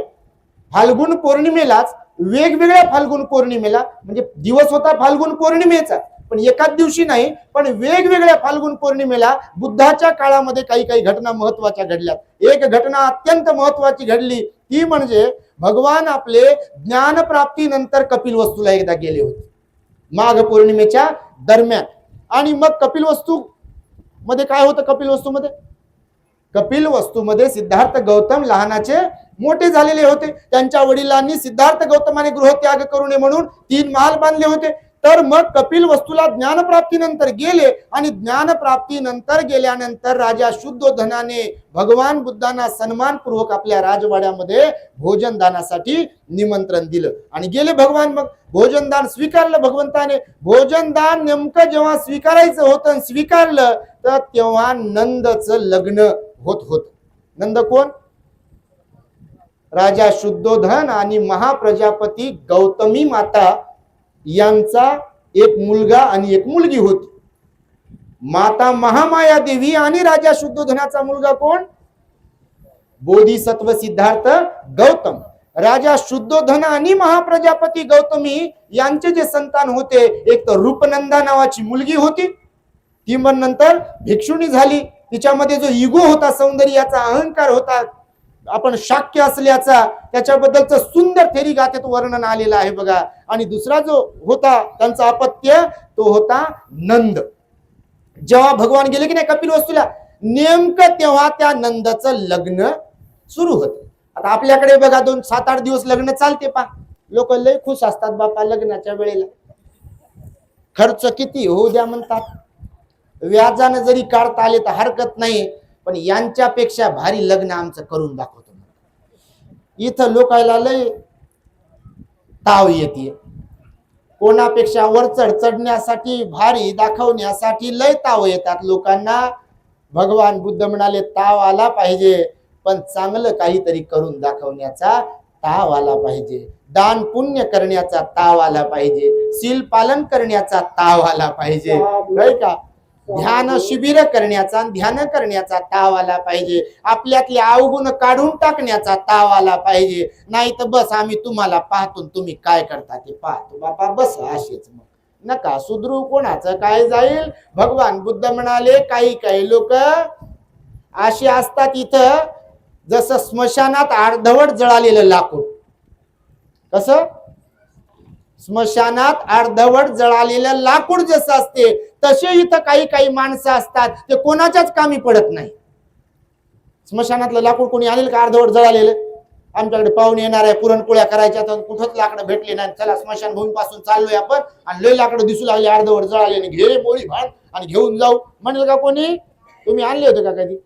फाल्गुन पौर्णिमेलाच वेगवेगळ्या फाल्गुन पौर्णिमेला, म्हणजे दिवस होता फाल्गुन पौर्णिमेचा पण एकाच दिवशी नाही, पण वेगवेगळ्या फाल्गुन पौर्णिमेला बुद्धाच्या काळामध्ये काही घटना महत्वाच्या घडल्यात. एक घटना अत्यंत महत्वाची घडली, ती म्हणजे भगवान आपले ज्ञान प्राप्तीनंतर कपिलवस्तूला एकदा गेले होते माघ पौर्णिमेच्या दरम्यान. आणि मग कपिलवस्तू मध्ये काय होतं, कपिलवस्तूमध्ये सिद्धार्थ गौतम लहानाचे मोठे झालेले होते. त्यांच्या वडिलांनी सिद्धार्थ गौतमाने गृहत्याग करू नये म्हणून 3 महाल बांधले होते. तर मग कपिलवस्तूला ज्ञानप्राप्तीनंतर गेले, आणि ज्ञानप्राप्तीनंतर गेल्यानंतर राजा शुद्धोधनाने भगवान बुद्धांना सन्मानपूर्वक आपल्या राजवाड्यामध्ये भोजनदानासाठी निमंत्रण दिलं आणि गेले भगवान. मग भोजनदान स्वीकारलं भगवंताने. भोजनदान नेमकं जेव्हा स्वीकारायचं होतं, स्वीकारलं तर तेव्हा नंदचं लग्न होत. नंद कोण, राजा शुद्धोधन आणि महाप्रजापती गौतमी माता यांचा एक मुलगा आणि एक मुलगी होती. माता महामाया देवी आणि राजा शुद्धोधनाचा मुलगा कोण, बोधिसत्व सिद्धार्थ गौतम. राजा शुद्धोधन आणि महाप्रजापती गौतमी यांचे जे संतान होते, एक तर रूपनंदा नावाची मुलगी होती, ती मग नंतर भिक्षुणी झाली. तिच्यामध्ये जो इगो होता, सौंदर्याचा अहंकार होता, आपण शाक्य असल्याचा, त्याच्याबद्दलचं सुंदर थेरी गाथेत वर्णन आलेलं आहे बघा. आणि दुसरा जो होता त्यांचा अपत्य, तो होता नंद. जेव्हा भगवान गेले की नाही कपिलवस्तूला, नेमकं तेव्हा त्या नंदाचं लग्न सुरू होत. आता आपल्याकडे बघा 7-8 दिवस लग्न चालते पा, लोक लय खुश असतात बापा लग्नाच्या वेळेला. खर्च किती होऊ द्या म्हणतात, व्याजानं जरी काढता आले तर हरकत नाही, पण यांच्यापेक्षा भारी लग्न आमचं करून दाखवतो. इथं लोकायला लय ताव येते, कोणापेक्षा वरचढ चढण्यासाठी, भारी दाखवण्यासाठी लय ताव येतात लोकांना. भगवान बुद्ध म्हणाले ताव आला पाहिजे, पण चांगलं काहीतरी करून दाखवण्याचा ताव आला पाहिजे, दान पुण्य करण्याचा ताव आला पाहिजे, शील पालन करण्याचा ताव आला पाहिजे, नाही का, ध्यान शिबिर करण्याचा, ध्यान करण्याचा ताव आला पाहिजे, आपल्यातले अवगुण काढून टाकण्याचा ताव आला पाहिजे. नाही तर बस आम्ही तुम्हाला पाहतो, तुम्ही काय करता ते पाहतो बापा, बस असेच, मग नका सुधरू, कोणाचं काय जाईल. भगवान बुद्ध म्हणाले काही लोक असे असतात इथं जसं स्मशानात अर्धवट जळालेलं लाकूड. कसं, स्मशानात अर्धवट जळालेलं लाकूड जसं असते, तसे इथं काही माणसं असतात, ते कोणाच्याच कामी पडत नाही. स्मशानातलं लाकूड कोणी आणेल का अर्धवट जळालेलं? आमच्याकडे पाहुणे येणार आहे, पुरणपोळ्या करायच्या, तर कुठंच लाकडं भेटले नाही, चला स्मशानभूमी पासून चाललोय आपण, आणि लय लाकडं दिसू लागले अर्धवट जळालेले, घे पोळी भात आणि घेऊन जाऊ म्हणेल का कोणी? तुम्ही आणले होते का कधी?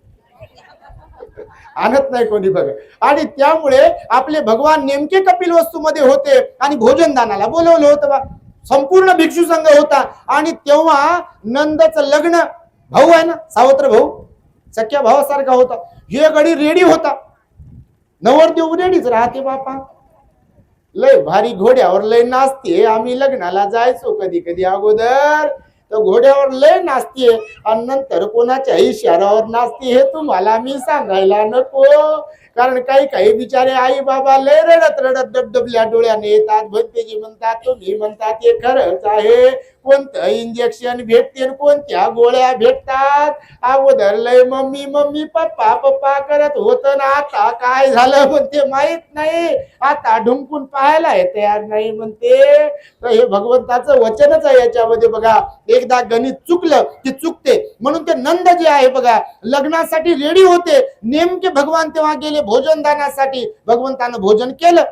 आणत नाही कोणी बघ. आणि त्यामुळे आपले भगवान नेमके कपिल वस्तूमध्ये होते आणि भोजनदानाला बोलवलं होतं बा. संपूर्ण भिक्षू संघ होता आणि तेव्हा नंदचं लग्न, भाऊ आहे ना सावत्र भाऊ, सख्या भावासारखा होता, हे गडी रेडी होता. नवरदेव रेडीच राहते बापा, लय भारी घोड्यावर लय नाचते. आम्ही लग्नाला जायचो कधी कधी अगोदर, तर घोड्यावर लय नाचते आणि नंतर कोणाच्या इशाऱ्यावर नाचते हे तुम्हाला मी सांगायला नको. कारण काही काही बिचारे आई बाबा लय रडत रडत डबडबल्या डोळ्याने येतात. भंतेजी म्हणतात तुम्ही म्हणतात ते खरंच आहे, कोणतं इंजेक्शन भेटते कोणत्या गोळ्या भेटतात. अगोदर लय मम्मी मम्मी पप्पा पप्पा करत होत ना, आता काय झालं म्हणते माहित नाही. आता ढुंकून पाहायला तयार नाही म्हणते. तर हे भगवंताचं वचनच आहे याच्यामध्ये बघा. एकदा गणित चुकलं की चुकते. म्हणून ते नंद जे आहे बघा, लग्नासाठी रेडी होते. नेमके भगवान तेव्हा गेले भोजनदानासाठी. भगवंतानं भोजन केलं.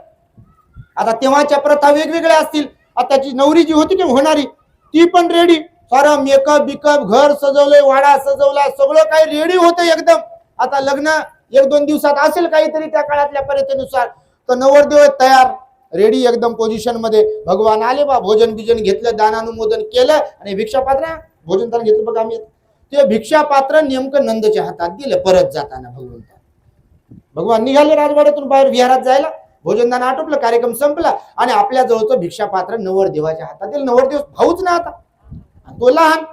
आता तेव्हाच्या प्रथा वेगवेगळ्या असतील. आताची नवरी जी होती की होणारी, ती पण रेडी, सारं मेकअप बिकअप, घर सजवलंय, वाडा सजवलाय, सगळं काही रेडी होतं एकदम. आता लग्न 1-2 दिवसात असेल काहीतरी त्या काळातल्या पद्धतीनुसार, तर नवरदेव तयार रेडी एकदम पोझिशन मध्ये. भगवान आले बा, भोजन बिजन घेतलं, दानानुमोदन केलं आणि भिक्षा पात्र भोजन तर घेतलं बघा. आम्ही ते भिक्षा पात्र नेमकं नंदच्या हातात दिलं. परत जाताना भगवान निघाले राजवाड्यातून बाहेर विहारात जायला. भोजनदान आटोपलं, कार्यक्रम संपला आणि आपल्या जवळचं भिक्षा पात्र नवरदेवाच्या हातात दिलं. नवरदेव भाऊच ना आता, तो लहान,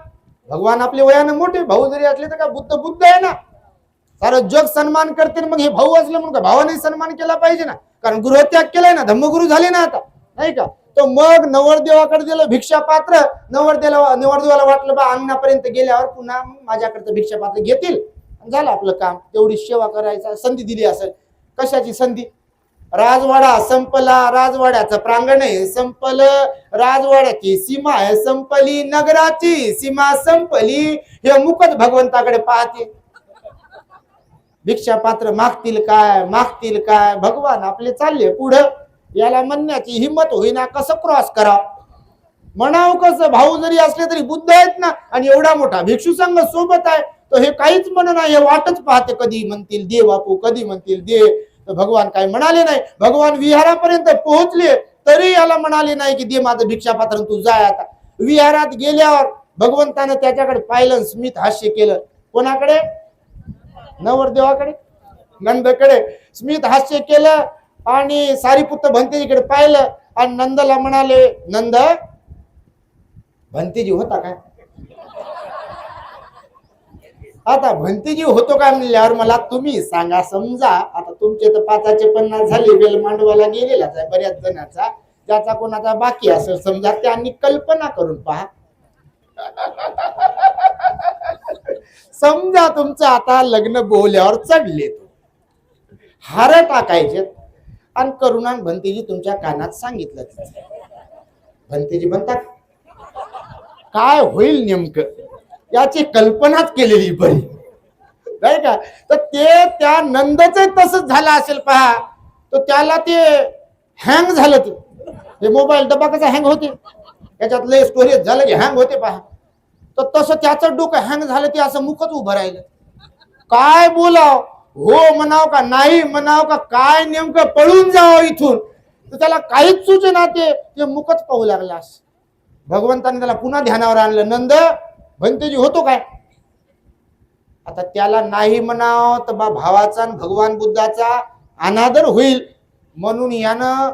भगवान आपले वयानं मोठे. भाऊ जरी असले तर का बुद्ध आहे ना, सारं जग सन्मान करते. मग हे भाऊ असले म्हणून का भावाने सन्मान केला पाहिजे ना, कारण गृहत्याग केलाय ना, धम्मगुरु झाले ना आता, नाही का. तो मग नवरदेवाकडे दिलं भिक्षा पात्र. नवरदेवाला वाटलं बा अंगणापर्यंत गेल्यावर पुन्हा माझ्याकडचं भिक्षा पात्र घेतील, झालं आपलं काम. तेवढी सेवा करायचा संधी दिली असेल. कशाची संधी? राजवाडा संपला, राजवाड्याचं प्रांगण आहे संपलं, राजवाड्याची सीमा आहे संपली, नगराची सीमा संपली. हे मुकत भगवंताकडे पाहते. भिक्षा पात्र मागतील काय मागतील काय, भगवान आपले चालले पुढं. याला म्हणण्याची हिंमत होईना, कसं क्रॉस करा म्हणाव कसं. भाऊ जरी असले तरी बुद्ध आहेत ना, आणि एवढा मोठा भिक्षू संघ सोबत आहे, तर हे काहीच म्हण नाही, हे वाटच पाहते कधी म्हणतील दे बापू, कधी म्हणतील दे. तर भगवान काय म्हणाले नाही. भगवान विहारापर्यंत पोहोचले तरी याला म्हणाले नाही की दे माझं भिक्षा पात्र, तू जाय आता. विहारात गेल्यावर भगवंतानं त्याच्याकडे पाहिलं, स्मित हास्य केलं. कोणाकडे? नवरदेवाकडे, नंदकडे स्मित हास्य केलं आणि सारीपुत्र भंतेजीकडे पाहिलं आणि नंदला म्हणाले, नंद भंतेजी होता काय? आता भंतेजी होतो काय म्हणल्यावर मला तुम्ही सांगा. समजा आता तुमचे तर 5चे 50 झाले, वेल मांडवाला गेलेलाच आहे बऱ्याच जणांचा, ज्याचा कोणाचा बाकी असेल समजा, त्यांनी कल्पना करून पहा. समजा तुमचं आता लग्न बोल्यावर चढले, हार टाकायचे आणि करुणान भंतेजी तुमच्या कानात सांगितलं. भंतेजी म्हणतात काय होईल नेमकं, याची कल्पनाच केलेली बरी, नाही का. तर ते त्या नंदच तसंच झालं असेल पहा. तर त्याला ते हँग झालं, ते मोबाईल डबा कसा हँग होते, त्याच्यात लय स्टोरेज झालं की हँग होते पहा. तर तसं त्याचं डोकं हँग झालं, ते असं मुखच उभं राहिलं. काय बोलाव, हो म्हणाव का नाही म्हणाव का, काय नेमकं पळून जावं इथून, तर त्याला काहीच सुचना. ते मुखच पाहू लागला. भगवंताने त्याला पुन्हा ध्यानावर आणलं. नंद भंतेजी होतो काय? आता त्याला नाही म्हणाव तर बा भावाचा आणि भगवान बुद्धाचा अनादर होईल, म्हणून यानं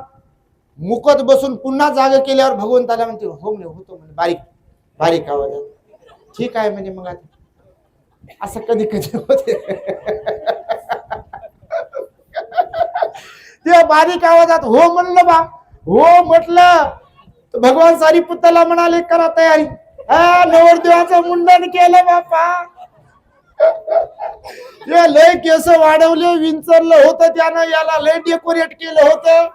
मुकत बसून पुन्हा जाग केल्यावर भगवंताला म्हणते हो म्हणे, होतो म्हणे, बारीक बारीक आवाजात. ठीक आहे म्हणजे मग आता असं कधी कधी होते. ते बारीक आवाजात हो म्हणलं बा, हो म्हटलं तर भगवान सारीपुत्राला म्हणाले करा तयारी. नवरदेवाचं मुंडन केलं बापा. लय केस वाढवले, विंचरलं होतं त्यानं, याला लय डेकोरेट केलं होतं.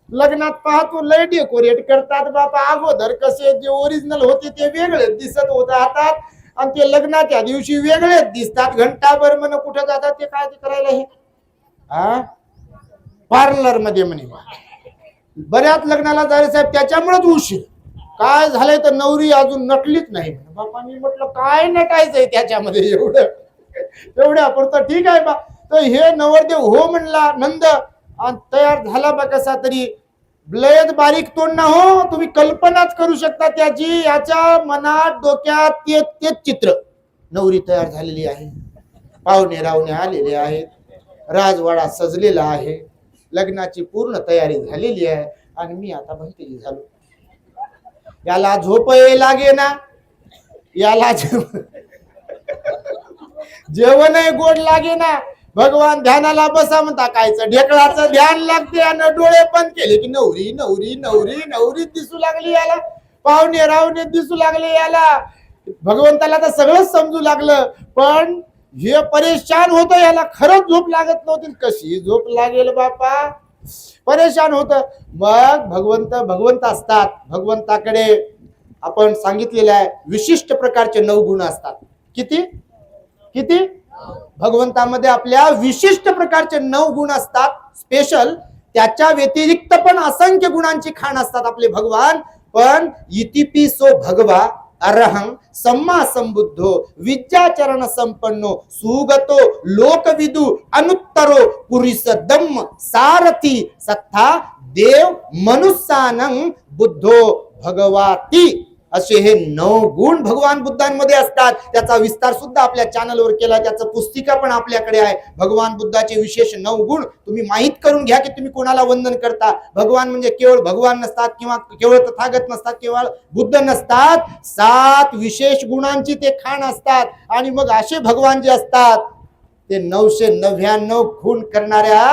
लग्नात पाहतो लय डेकोरेट करतात बापा. अगोदर कसे जे ओरिजिनल होते ते वेगळेच दिसत होत हातात, आणि ते लग्नाच्या दिवशी वेगळेच दिसतात. घंटाभर म्हण कुठे जातात ते काय ते करायला, हे पार्लर मध्ये म्हणे. बऱ्याच लग्नाला जायला साहेब त्याच्यामुळेच उशीर. काय झालंय तर नवरी अजून नटलीच नाही. बापा मी म्हटलं काय नटायचंय त्याच्यामध्ये, एवढ्या पुरतं ठीक आहे बा. तर हे नवरदेव हो म्हणला नंद आणि तयार झाला बा कसा तरी. ब्लेद बारीक तोंड ना हो, तुम्ही कल्पनाच करू शकता त्याची. याच्या मनात डोक्यात तेच चित्र. नवरी तयार झालेली आहे, पाहुणे रावणे आलेले आहेत, राजवाडा सजलेला आहे, लग्नाची पूर्ण तयारी झालेली आहे आणि मी आता भंतेजी झालो. याला झोप लागे ना, याला जेवण गोड लागे ना. भगवान ध्यानाला बसा म्हणता कायचं ढेकळाचं ध्यान लागते आणि डोळे बंद केले की नवरी नवरी नवरी नवरी दिसू लागली याला, पाहुणे रावणे दिसू लागले याला. भगवंताला तर सगळंच समजू लागलं, पण हे परेशान होतं. याला खरंच झोप लागत नव्हती. कशी झोप लागेल बापा, परेशान होत. मग भगवंत असतात. भगवंताकडे आपण सांगितलेलं आहे विशिष्ट प्रकारचे 9 गुण असतात. किती किती भगवंतामध्ये आपल्या विशिष्ट प्रकारचे 9 गुण असतात स्पेशल. त्याच्या व्यतिरिक्त पण असंख्य गुणांची खाण असतात आपले भगवान. पण इतिपिसो भगवा अरहं सम्मा संबुद्धो विद्याचरण संपन्नो सुगतो लोकविदु अनुत्तरो पुरीस दम्म सारथी सत्ता देव मनुष्यानं बुद्धो भगवाती. असे हे 9 गुण भगवान बुद्धांमध्ये असतात. त्याचा विस्तार सुद्धा आपल्या चॅनलवर केला, त्याचं पुस्तिका पण आपल्याकडे आहे. भगवान बुद्धाचे विशेष 9 गुण तुम्ही माहित करून घ्या की तुम्ही कोणाला वंदन करता. भगवान म्हणजे केवळ भगवान नसतात किंवा केवळ तथागत नसतात, केवळ बुद्ध नसतात. 7 विशेष गुणांची ते खाण असतात. आणि मग असे भगवान जे असतात ते 999 खून करणाऱ्या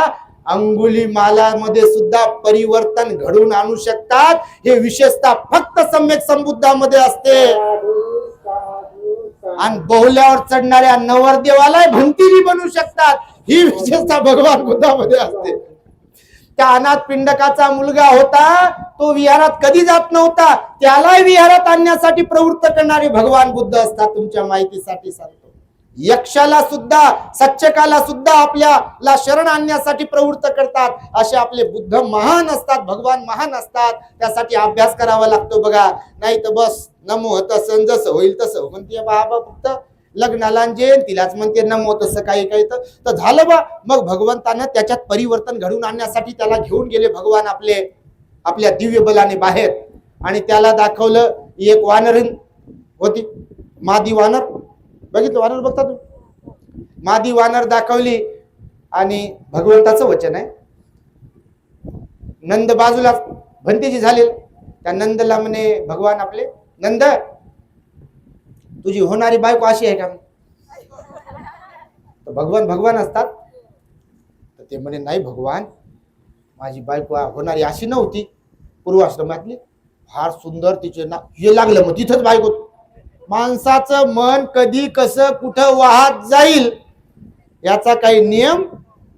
अंगुलीमालामध्ये सुद्धा परिवर्तन घडवून आणू शकतात. हे विशेषतः फक्त सम्यक संबुद्धामध्ये असते. आणि बहुल्यावर चढणाऱ्या नवरदेवाला भंतीरी बनवू शकतात. ही विशेषतः भगवान बुद्धामध्ये असते. त्या अनाथ पिंडकाचा मुलगा होता, तो विहारात कधी जात नव्हता, त्याला विहारात आणण्यासाठी प्रवृत्त करणारे भगवान बुद्ध असतात. तुमच्या माहितीसाठी सांगतो, यक्षाला सुद्धा सच्चकाला सुद्धा आपल्याला शरण आणण्यासाठी प्रवृत्त करतात. असे आपले बुद्ध महान असतात, भगवान महान असतात. त्यासाठी अभ्यास करावा लागतो बघा, नाही तर बस नमो तसं जसं होईल तसं म्हणते बाबा. फक्त लग्नाला जयंतीलाच म्हणते नमो तसं काही काही तर झालं बा. मग भगवंतानं त्याच्यात परिवर्तन घडवून आणण्यासाठी त्याला घेऊन गेले भगवान आपल्या दिव्य बलाने बाहेर. आणि त्याला दाखवलं एक वानरीण होती, मादी वानर. बघितलं वानर बघता तू, मादी वानर दाखवली. आणि भगवंताचं वचन आहे, नंद बाजूला भंतेजी झाले. त्या नंदला म्हणे भगवान आपले, नंद तुझी होणारी बायको अशी आहे का? तर भगवान असतात. तर ते म्हणे नाही भगवान, माझी बायको होणारी अशी नव्हती, पूर्वाश्रमातली फार सुंदर, तिचे ना हे लागलं. मग तिथंच बायको. माणसाचं मन कधी कसं कुठं वाहत जाईल याचा काही नियम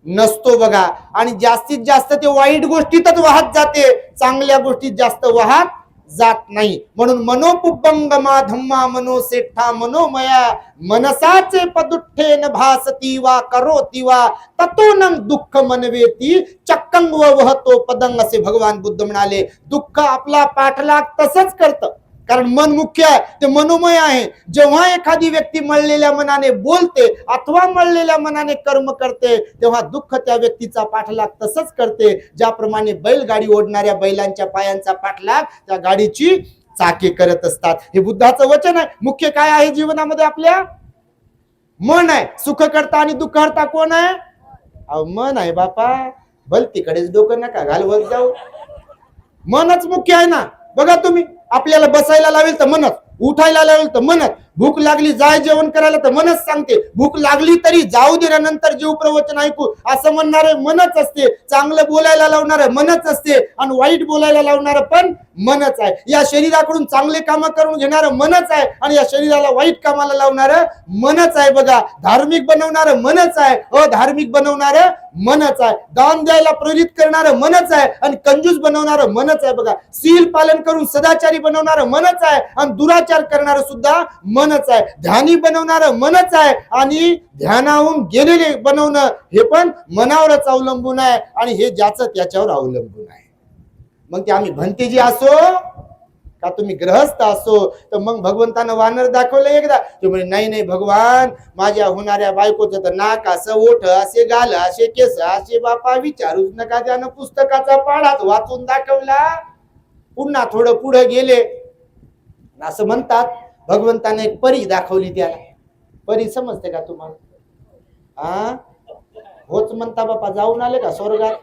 नसतो बघा. आणि जास्तीत जास्त ते वाईट गोष्टीतच वाहत जाते, चांगल्या गोष्टीत जास्त वाहत जात नाही. म्हणून मनोपुब्बंगमा धम्मा मनोसेठा मनोमया मनसाचे पदुठ्ठेन भासती वा करोती वा ततोनं दुःख मनवेती चक्कंग वहतो पदंग, असे भगवान बुद्ध म्हणाले. दुःख आपला पाठलाग तसंच करतं, कारण मन मुख्य आहे, ते मनोमय आहे. जेव्हा एखादी व्यक्ती मळलेल्या मनाने बोलते अथवा मळलेल्या मनाने कर्म करते, तेव्हा दुःख त्या व्यक्तीचा पाठलाग तसंच करते. ज्याप्रमाणे बैलगाडी ओढणाऱ्या बैलांच्या पायांचा पाठलाग त्या गाडीची चाके करत असतात. हे बुद्धाचं वचन आहे. मुख्य काय आहे जीवनामध्ये आपल्या? मन आहे. सुख करता आणि दुःख हरता कोण आहे? मन आहे बापा. भलतीकडेच डोकं नका घालवत जाऊ, मनच मुख्य आहे ना. बघा तुम्ही, आपल्याला बसायला लावेल तर मनच, उठायला लावेल तर मनच, भूक लागली जाय जेवण करायला तर मनच सांगते, भूक लागली तरी जाऊ दे नंतर जीव प्रवचन ऐकू असं म्हणणारे मनच असते. चांगलं बोलायला लावणार मनच असते आणि वाईट बोलायला लावणार पण मनच आहे. या शरीराकडून चांगले काम करून घेणार मनच आहे आणि या शरीराला वाईट कामाला लावणार मनच आहे बघा. धार्मिक बनवणार मनच आहे, अधार्मिक बनवणार मनच आहे. दान द्यायला प्रेरित करणार मनच आहे आणि कंजूस बनवणार मनच आहे बघा. शील पालन करून सदाचारी बनवणार मनच आहे आणि दुराचार करणार सुद्धा मनच आहे. ध्यानी बनवणार मनच आहे आणि ध्यानाहून गेलेले बनवणं हे पण मनावरच अवलंबून आहे. आणि हे ज्याचं त्याच्यावर अवलंबून आहे. मग ते आम्ही भंतेजी असो का तुम्ही ग्रहस्थ असो. तर मग भगवंतानं वानर दाखवलं एकदा. ते म्हणे नाही नाही भगवान, माझ्या होणाऱ्या बायकोचं तर नाक असं, ओठ असे, गाल असे, केस असे, बापा विचारूच नका. त्यानं पुस्तकाचा पाढाच वाचून दाखवला. पुन्हा थोडं पुढे गेले. असं म्हणतात भगवंताने एक परी दाखवली त्याला. परी समजते का तुम्हाला? हा, होच म्हणता बापा. जाऊन आले का स्वर्गात?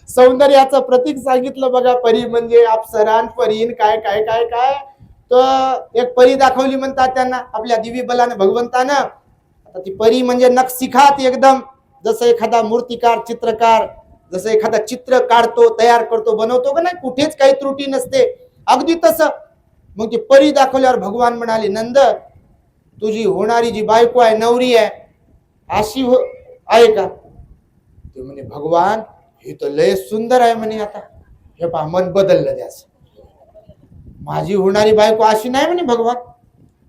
सौंदर्याचं प्रतीक सांगितलं बघा. परी म्हणजे अप्सरान, परीन काय काय काय काय. तर एक परी दाखवली म्हणतात त्यांना आपल्या दिव्य बलाने भगवंतानं. आता ती परी म्हणजे नक्षिखात एकदम, जसं एखादा मूर्तिकार, चित्रकार जसं एखादा चित्र काढतो, तयार करतो, बनवतो का नाही, कुठेच काही त्रुटी नसते, अगदी तसं. मग ती परी दाखवल्यावर भगवान म्हणाले, नंद तुझी होणारी जी बायको आहे, नवरी आहे, अशी आहे का? ते म्हणे भगवान हे तर लय सुंदर आहे म्हणे. आता हे पहा, मन बदललं त्याच. माझी होणारी बायको अशी नाही म्हणे भगवान.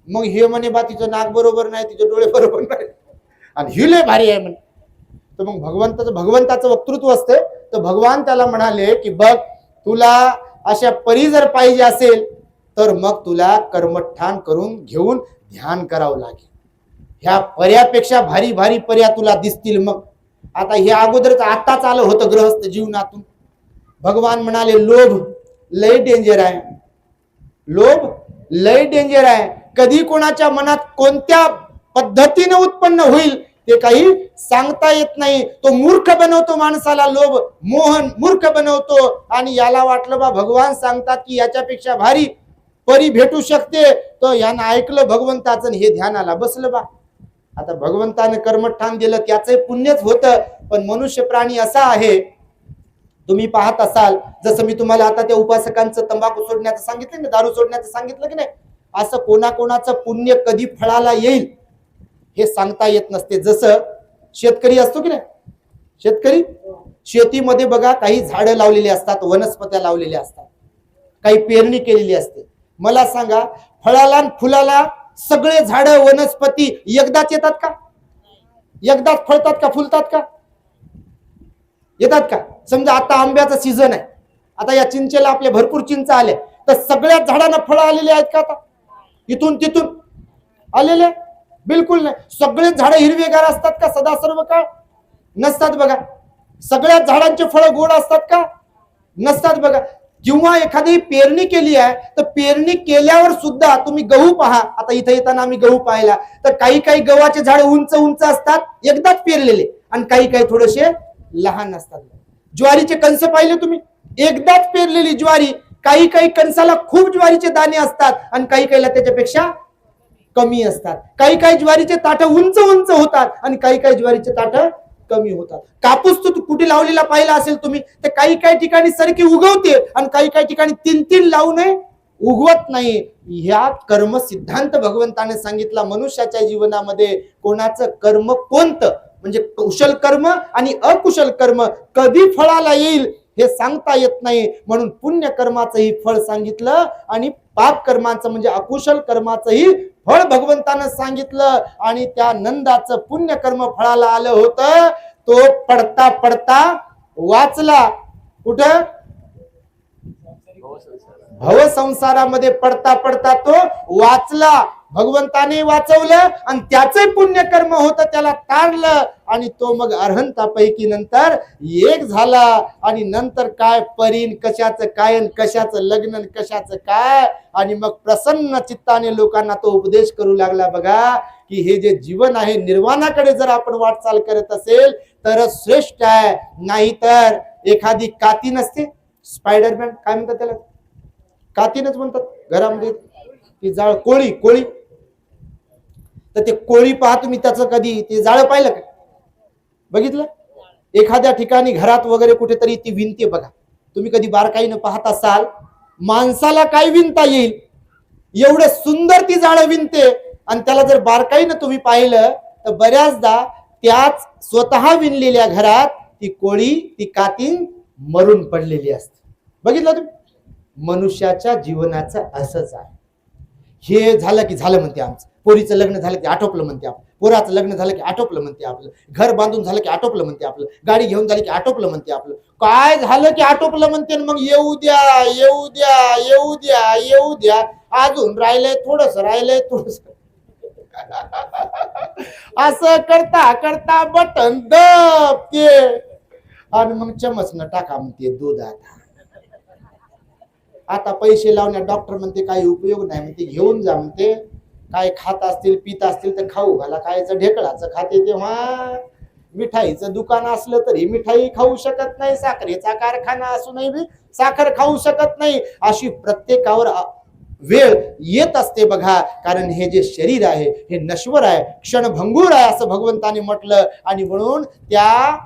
मग हे म्हणे बा तिचं नाक बरोबर नाही, तिचे डोळे बरोबर नाही, आणि ही लय भारी आहे म्हणे. तर मग भगवंताचं वक्तृत्व असते. तर भगवान त्याला म्हणाले की बघ, तुला अशा परी जर पाहिजे असेल तर मग तुला कर्मठान करून घेऊन ध्यान करावं लागेल. ह्या पर्यापेक्षा भारी भारी पर्या तुला दिसतील. मग आता हे अगोदरच आताच आलं होतं गृहस्थ जीवनातून. भगवान म्हणाले लोभ लय डेंजर आहे. लोभ लय डेंजर आहे. कधी कोणाच्या मनात कोणत्या पद्धतीने उत्पन्न होईल ते काही सांगता येत नाही. तो मूर्ख बनवतो माणसाला. लोभ मोहन मूर्ख बनवतो. आणि याला वाटलं बा भगवान सांगतात की याच्यापेक्षा भारी परी भेटू शकते. तर यानं ऐकलं भगवंताचं, हे ध्यानाला बसलं बा. आता भगवंताने कर्मठान दिलं, त्याचंही पुण्यच होतं. पण मनुष्य प्राणी असा आहे, तुम्ही पाहत असाल, जसं मी तुम्हाला आता त्या उपासकांचं तंबाखू सोडण्याचं सांगितलं ना, दारू सोडण्याचं सांगितलं की नाही, असं कोणाकोणाचं पुण्य कधी फळाला येईल हे सांगता येत नसते. जसं शेतकरी असतो की नाही, शेतकरी शेतीमध्ये बघा काही झाडं लावलेली असतात, वनस्पत्या लावलेल्या असतात, काही पेरणी केलेली असते. मला सांगा, फळाला आणि फुलाला सगळे झाडं वनस्पती एकदाच येतात का? एकदाच फळतात का, फुलतात का? येतात का? समजा आता आंब्याचा सीझन आहे, आता या चिंचेला आपल्या भरपूर चिंच आल्या, तर सगळ्याच झाडांना फळं आलेली आहेत का? आता इथून तिथून आलेले बिलकुल नाही. सगळेच झाडं हिरवेगार असतात का सदा सर्व काळ? नसतात बघा. सगळ्याच झाडांचे फळं गोड असतात का? नसतात बघा. किंवा एखादी पेरणी केली आहे, तर पेरणी केल्यावर सुद्धा तुम्ही गहू पहा. आता इथे येताना आम्ही गहू पाहिला, तर काही काही गव्हाचे झाड उंच उंच असतात, एकदाच पेरलेले, आणि काही काही थोडेसे लहान असतात. ज्वारीचे कणस पाहिले तुम्ही, एकदाच पेरलेली ज्वारी. काही काही कणसाला खूप ज्वारीचे दाणे असतात, आणि काही काहीला त्याच्यापेक्षा कमी असतात. काही काही ज्वारीचे ताट उंच उंच होतात, आणि काही काही ज्वारीचे ताट कमी होतात. कापूस तो कुठे लावलेला पाहिला असेल तुम्ही, तर काही काही ठिकाणी सरकी उगवते, आणि काही काही ठिकाणी तीन तीन लावून उगवत नाही. ह्या कर्म सिद्धांत भगवंताने सांगितला. मनुष्याच्या जीवनामध्ये कोणाचं कर्म कोणतं, म्हणजे कुशल कर्म आणि अकुशल कर्म कधी फळाला येईल हे सांगता येत नाही. म्हणून पुण्य कर्माचंही फळ सांगितलं, आणि पाप कर्माचं म्हणजे अकुशल कर्माचंही फळ भगवंतानं सांगितलं. आणि त्या नंदाचं पुण्य कर्म फळाला आलं होतं. तो पडता पडता वाचला. कुठं? भव संसारामध्ये पडता पडता तो वाचला. भगवंताने वाचवलं, आणि त्याचे पुण्य कर्म होतं, त्याला तारलं, आणि तो मग अर्हंतापैकी नंतर एक झाला. आणि नंतर काय परीन, कशाचं काय, कशाचं लग्न, कशाचं काय, आणि मग प्रसन्न चित्ताने लोकांना तो उपदेश करू लागला. बघा की हे जे जीवन आहे, निर्वाणाकडे जर आपण वाटचाल करत असेल तर श्रेष्ठ आहे. नाहीतर एखादी काती नसते, स्पायडरमॅन काय म्हणतात त्याला, कातीनच म्हणतात घरामध्ये, ती जाळ, कोळी, कोळी. तर ते कोळी पहा तुम्ही, त्याचं कधी ते जाळं पाहिलं का, बघितलं? एखाद्या ठिकाणी घरात वगैरे कुठेतरी ती विणते बघा. तुम्ही कधी बारकाईनं पाहत असाल, माणसाला काय विणता येईल एवढं सुंदर ती जाळं विणते. आणि त्याला जर बारकाईनं तुम्ही पाहिलं तर बऱ्याचदा त्याच स्वतः विणलेल्या घरात ती कोळी, ती कातीन मरून पडलेली असते. बघितलं तुम्ही? मनुष्याच्या जीवनाचं असंच आहे. हे झालं की झालं म्हणते, आमचं पोरीचं लग्न झालं की आटोपलं म्हणते आपण, पोराचं लग्न झालं की आटोपलं म्हणते आपलं, घर बांधून झालं की आटोपलं म्हणते आपलं, गाडी घेऊन झाली की आटोपलं म्हणते आपलं, काय झालं की आटोपलं म्हणते, मग येऊ द्या येऊ द्या येऊ द्या येऊ द्या, अजून राहिलंय थोडस राहिलंय थोडस असं करता करता बटन दबते आणि मग चमचनं टाका म्हणते दूध. आता पैसे लावण्या डॉक्टर म्हणते काही उपयोग नाही म्हणते, घेऊन जा म्हणते, काय खात असतील पित असतील तर खाऊ घाला, खायचं ढेकळाचं खाते तेव्हा, मिठाईचं दुकान असलं तरी मिठाई खाऊ शकत नाही, साखरेचा कारखाना असूनही बी साखर खाऊ शकत नाही. अशी प्रत्येकावर वेळ येत असते बघा, कारण हे जे शरीर आहे हे नश्वर आहे, क्षणभंगूर आहे असं भगवंताने म्हटलं. आणि म्हणून त्या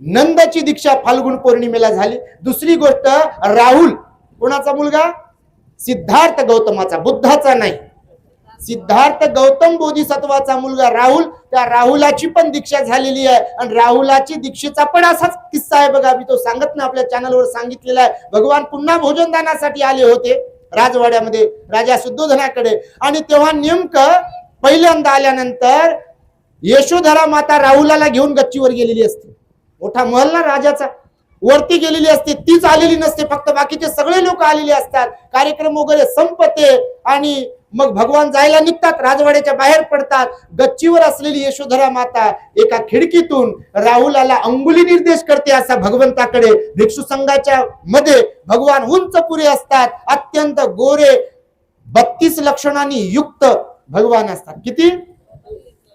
नंदाची दीक्षा फाल्गुन पौर्णिमेला झाली. दुसरी गोष्ट, राहुल कोणाचा मुलगा? सिद्धार्थ गौतमाचा, बुद्धाचा नाही, सिद्धार्थ गौतम बोधिसत्वाचा मुलगा राहुल. त्या राहुलाची पण दीक्षा झालेली आहे आणि राहुलाची दीक्षेचा पण असाच किस्सा आहे बघा, मी तो सांगत ना आपल्या चॅनलवर सांगितलेला आहे. भगवान पुन्हा भोजनदानासाठी आले होते राजवाड्यामध्ये राजा शुद्धोधनाकडे, आणि तेव्हा नेमकं पहिल्यांदा आल्यानंतर यशोधरा माता राहुलाला घेऊन गच्चीवर गेलेली असते, मोठा महल ना राजाचा, वरती गेलेली असते, तीच आलेली नसते, फक्त बाकीचे सगळे लोक आलेले असतात. कार्यक्रम वगैरे संपते आणि मग भगवान जायला निघतात, राजवाड्याच्या बाहेर पडतात. गच्चीवर असलेली यशोधरा माता एका खिडकीतून राहुलाला अंगुली निर्देश करते असा भगवंताकडे. भिक्षू संघाच्या मध्ये भगवान उंच पुरे असतात, अत्यंत गोरे, 32 लक्षणांनी युक्त भगवान असतात. किती?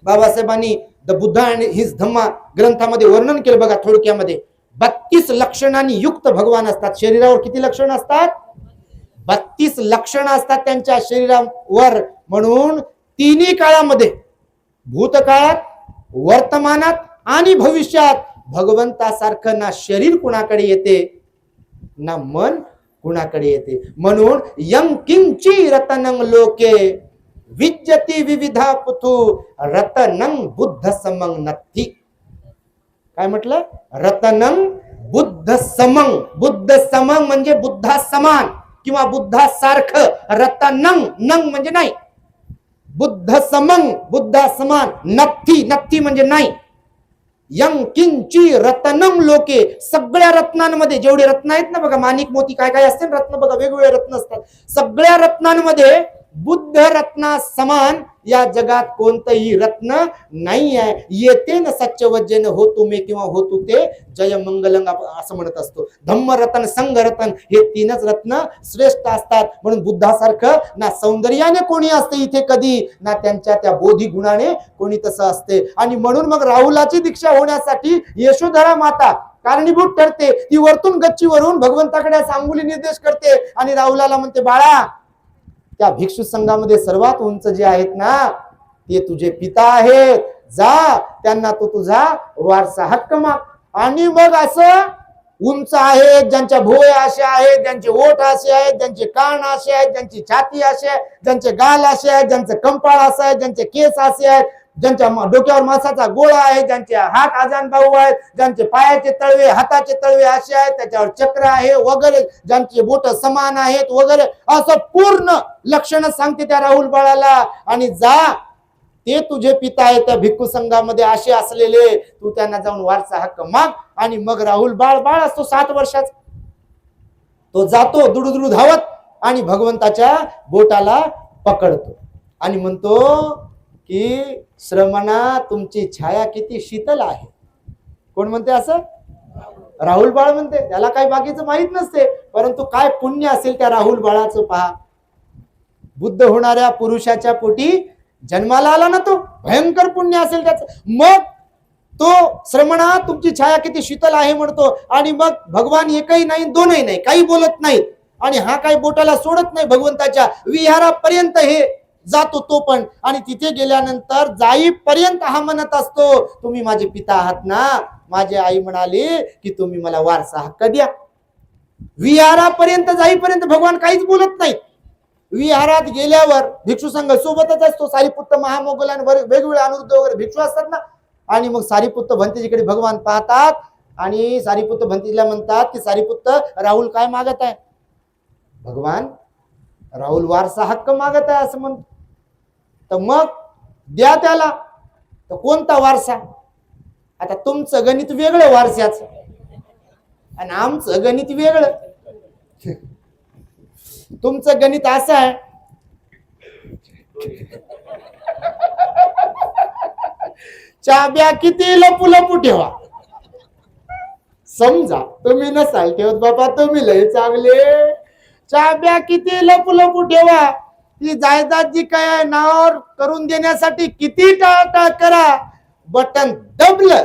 बाबासाहेबांनी द बुद्धा अँड हिज धम्मा ग्रंथामध्ये वर्णन केलं बघा थोडक्यामध्ये. 32 लक्षणांनी युक्त भगवान असतात. शरीरावर किती लक्षण असतात? 32 लक्षण असतात त्यांच्या शरीरावर. म्हणून तिन्ही काळामध्ये, भूतकाळात, वर्तमानात आणि भविष्यात भगवंतासारखं ना शरीर कुणाकडे येते ना मन कुणाकडे येते. म्हणून यं किंची रतनं लोके विद्यती विविधा पुथु रतनं बुद्ध समं नत्थी. काय म्हटलं? रतनं बुद्ध समं. बुद्ध समं म्हणजे बुद्धा समान किंवा बुद्धा सारखं. रतनं, नंग म्हणजे नाही, बुद्ध समं, बुद्धा समान. नत्थी, नत्थी म्हणजे नाही. यं किंची रत्नं लोके, सगळ्या रत्नांमध्ये जेवढे रत्न आहेत ना बघा, माणिक मोती काय काय असते रत्न बघा, वेगवेगळे रत्न असतात. सगळ्या रत्नांमध्ये बुद्ध रत्ना समान या जगात कोणतंही रत्न नाही आहे. येते न सच्चवज्जेन हो तुम्ही किंवा हो तू ते जय मंगलंग असं म्हणत असतो. धम्म रतन, संघ रतन हे तीनच रत्न श्रेष्ठ असतात. म्हणून बुद्धासारखं ना सौंदर्याने कोणी असते इथे कधी, ना त्यांच्या त्या बोधी गुणाने कोणी तसं असते. आणि म्हणून मग राहुलाची दीक्षा होण्यासाठी यशोधरा माता कारणीभूत ठरते. ती वरतून गच्चीवरून भगवंताकडे अंगुली निर्देश करते आणि राहुलाला म्हणते, बाळा त्या भिक्षू संघामध्ये सर्वात उंच जे आहेत ना ते तुझे पिता आहेत, जा त्यांना तो तुझा वारसा हक्क माग. आणि मग असं उंच आहेत, ज्यांच्या भुवया अशा आहेत, ज्यांचे ओठ असे आहेत, ज्यांचे कान असे आहेत, ज्यांची छाती असे आहे, ज्यांचे गाल असे आहेत, ज्यांचं कंपाळ असं आहे, ज्यांचे केस असे आहेत, ज्यांच्या डोक्यावर मासाचा गोळा आहे, ज्यांचे हात आजान भाऊ आहेत, ज्यांचे पायाचे तळवे हाताचे तळवे असे आहेत, त्याच्यावर चक्र आहे वगैरे, ज्यांचे बोट समान आहेत वगैरे, असं पूर्ण लक्षण सांगते त्या राहुल बाळाला. आणि जा ते तुझे पिता आहेत त्या भिक्खू संघामध्ये असे असलेले, तू त्यांना जाऊन वारसा हक्क माग. आणि मग राहुल बाळ असतो 7 वर्षाचा, तो जातो दुडुदुडू धावत आणि भगवंताच्या बोटाला पकडतो आणि म्हणतो की श्रमणा तुमची छाया किती शीतल आहे. कोण म्हणते असं? राहुल बाळ म्हणते. त्याला काही बाकीचं माहित नसते, परंतु काय पुण्य असेल त्या राहुल बाळाचं पहा. बुद्ध होणाऱ्या पुरुषाच्या पोटी जन्माला आला ना, तो भयंकर पुण्य असेल त्याचं. मग तो श्रमणा तुमची छाया किती शीतल आहे म्हणतो. आणि मग भगवान एकही नाही दोनही नाही, काही बोलत नाही. आणि हा काही बोटाला सोडत नाही, भगवंताच्या विहारापर्यंत हे जातो तो पण. आणि तिथे गेल्यानंतर जाईपर्यंत हा म्हणत असतो, तुम्ही माझे पिता आहात ना. माझी आई म्हणाली की तुम्ही मला वारसा हक्क द्या. विहारापर्यंत जाईपर्यंत भगवान काहीच बोलत नाही. विहारात गेल्यावर भिक्षू संघ सोबतच असतो. सारीपुत्त महामोगल आणि वेगवेगळे अनिरुद्ध वगैरे भिक्षू असतात ना. आणि मग सारीपुत्त भंतेजीकडे भगवान पाहतात आणि सारीपुत्त भंतेजीला म्हणतात की सारीपुत्त राहुल काय मागत आहे? भगवान राहुल वारसा हक्क मागत आहे असं म्हणतो. तर मग द्या त्याला. तर कोणता वारसा? आता तुमचं गणित वेगळं वारशाचं आणि आमचं गणित वेगळं. तुमचं गणित असं आहे, चाब्या किती लपू लपू ठेवा. समजा तुम्ही नसाल ठेवत बाबा, तुम्ही लय चांगले, चाब्या किती लपू लपू ठेवा. ती जायदाद जी काय आहे नावावर करून देण्यासाठी किती टाळाटाळ करा, बटन दबलं,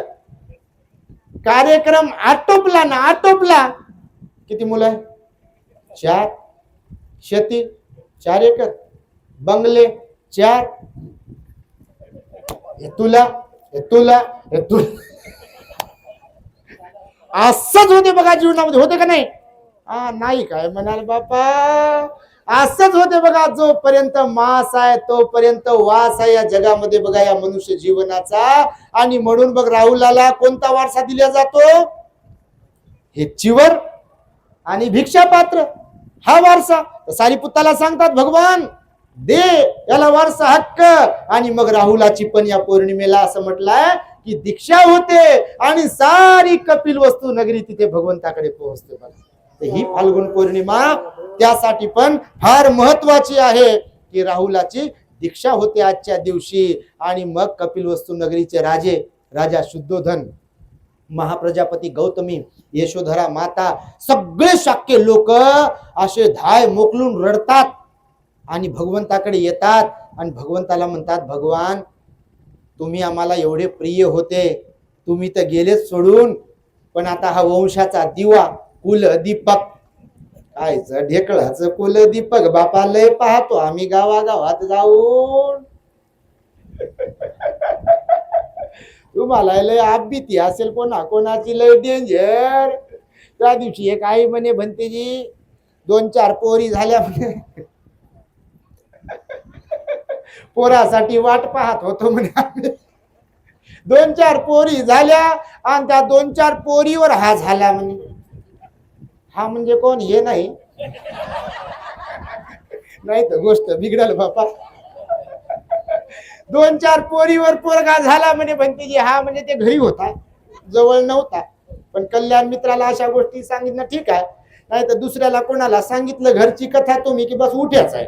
कार्यक्रम आटोपला ना आटोपला. किती मुलं आहे? 4. शेती 4 एकर, बंगले 4. हे तुला हे तुला हे तुला. असंच होते बघा जीवनामध्ये, होते का नाही? नाही काय म्हणाल बापा, असंच होते बघा. जोपर्यंत मास आहे तोपर्यंत वास आहे या जगामध्ये बघा, या मनुष्य जीवनाचा. आणि म्हणून बघ राहुलाला कोणता वारसा दिला जातो? हे चिवर आणि भिक्षापात्र, हा वारसा. सारीपुत्ताला सांगतात भगवान दे याला वारसा हक्क. आणि मग राहुलाची पण या पौर्णिमेला असं म्हटलंय की दीक्षा होते आणि सारी कपिल वस्तू नगरी तिथे भगवंताकडे पोहोचते. तर ही फाल्गुन पौर्णिमा त्यासाठी पण फार महत्वाची आहे की राहुलाची दीक्षा होते आजच्या दिवशी. आणि मग कपिल वस्तू नगरीचे राजे, राजा शुद्धोधन, महाप्रजापती गौतमी, यशोधरा माता, सगळे शाक्य लोक असे धाय मोकलून रडतात आणि भगवंताकडे येतात आणि भगवंताला म्हणतात, भगवान तुम्ही आम्हाला एवढे प्रिय होते, तुम्ही तर गेलेच सोडून, पण आता हा वंशाचा दिवा, कुलदीपक, कायचं ढेकळाचं कुलदीपक बापा लय पाहतो आम्ही गावागावात जाऊन. तुम्हाला लय भीती असेल कोणा कोणाची, लय डेंजर. त्या दिवशी एक आई म्हणे भंतेजी 2-4 पोरी झाल्या म्हणे, पोरासाठी वाट पाहत होतो म्हणे. 2-4 पोरी झाल्या आणि त्या 2-4 पोरीवर हा झाला म्हणे. हा म्हणजे कोण? हे नाही नाही तर गोष्ट बिघडल बापा. 2-4 पोरीवर पोरगा झाला म्हणे भंतीजी. हा म्हणजे ते घरी होता, जवळ नव्हता. पण कल्याण मित्राला अशा गोष्टी सांगितलं ठीक आहे, नाही तर दुसऱ्याला कोणाला सांगितलं घरची कथा तुम्ही की बस उठ्याच आहे.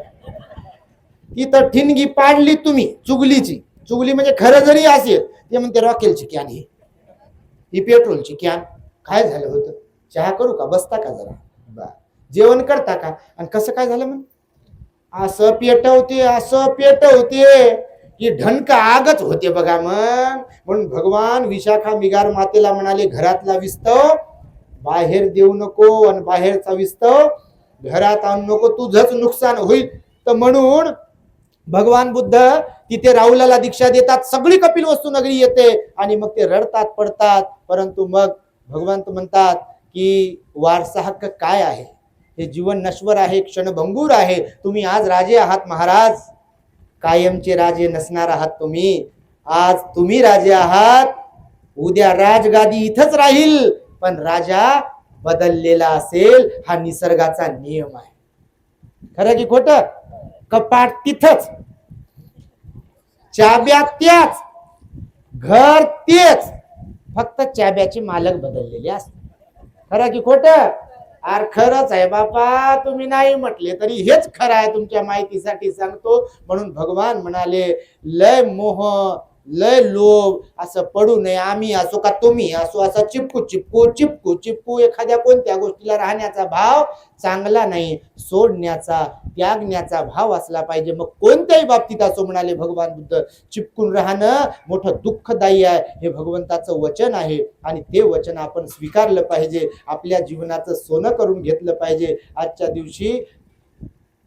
तिथं ठिणगी पाडली तुम्ही चुगलीची. चुगली म्हणजे खरं जरी असेल ते म्हणते रॉकेलची कॅन, ही पेट्रोलची कॅन. काय झालं होतं? चहा करू का? बसता का जरा? बा जेवण करता का? आणि कसं काय झालं म्हण? असं पेटवते की ढणका आगच होते बघा. मग म्हणून भगवान विशाखा मिगार मातेला म्हणाले, घरातला विस्तव बाहेर देऊ नको आणि बाहेरचा विस्तव घरात आणू नको, तुझंच नुकसान होईल. तर म्हणून भगवान बुद्ध तिथे राहुलाला दीक्षा देतात, सगळी कपिल वस्तू नगरी येते आणि मग ते रडतात पडतात. परंतु मग भगवंत म्हणतात की वारसा हक्क काय आहे? हे जीवन नश्वर आहे, क्षणभंगूर आहे. तुम्ही आज राजे आहात महाराज, कायमचे राजे नसणार आहात तुम्ही. आज तुम्ही राजे आहात, उद्या राजगादी इथंच राहील, पण राजा बदललेला असेल. हा निसर्गाचा नियम आहे. खरं की खोटं? कपाट तिथंच, चाब्या त्याच, घर तेच, फक्त चाब्याचे मालक बदललेले असतात. खरं की खोटं? अरे खरंच आहे बापा, तुम्ही नाही म्हटले तरी हेच खरं आहे, तुमच्या माहितीसाठी सांगतो. म्हणून भगवान म्हणाले, लय मोह लय लोभ असं पडू नये. आम्ही असो का तुम्ही असो, असं चिपकू एखाद्या कोणत्या गोष्टीला राहण्याचा भाव चांगला नाही, सोडण्याचा त्यागण्याचा भाव असला पाहिजे. मग कोणत्याही बाबतीत असो म्हणाले भगवान बुद्ध, चिपकून राहणं मोठं दुःखदायी आहे. हे भगवंताचं वचन आहे आणि ते वचन आपण स्वीकारलं पाहिजे, आपल्या जीवनाचं सोनं करून घेतलं पाहिजे. आजच्या दिवशी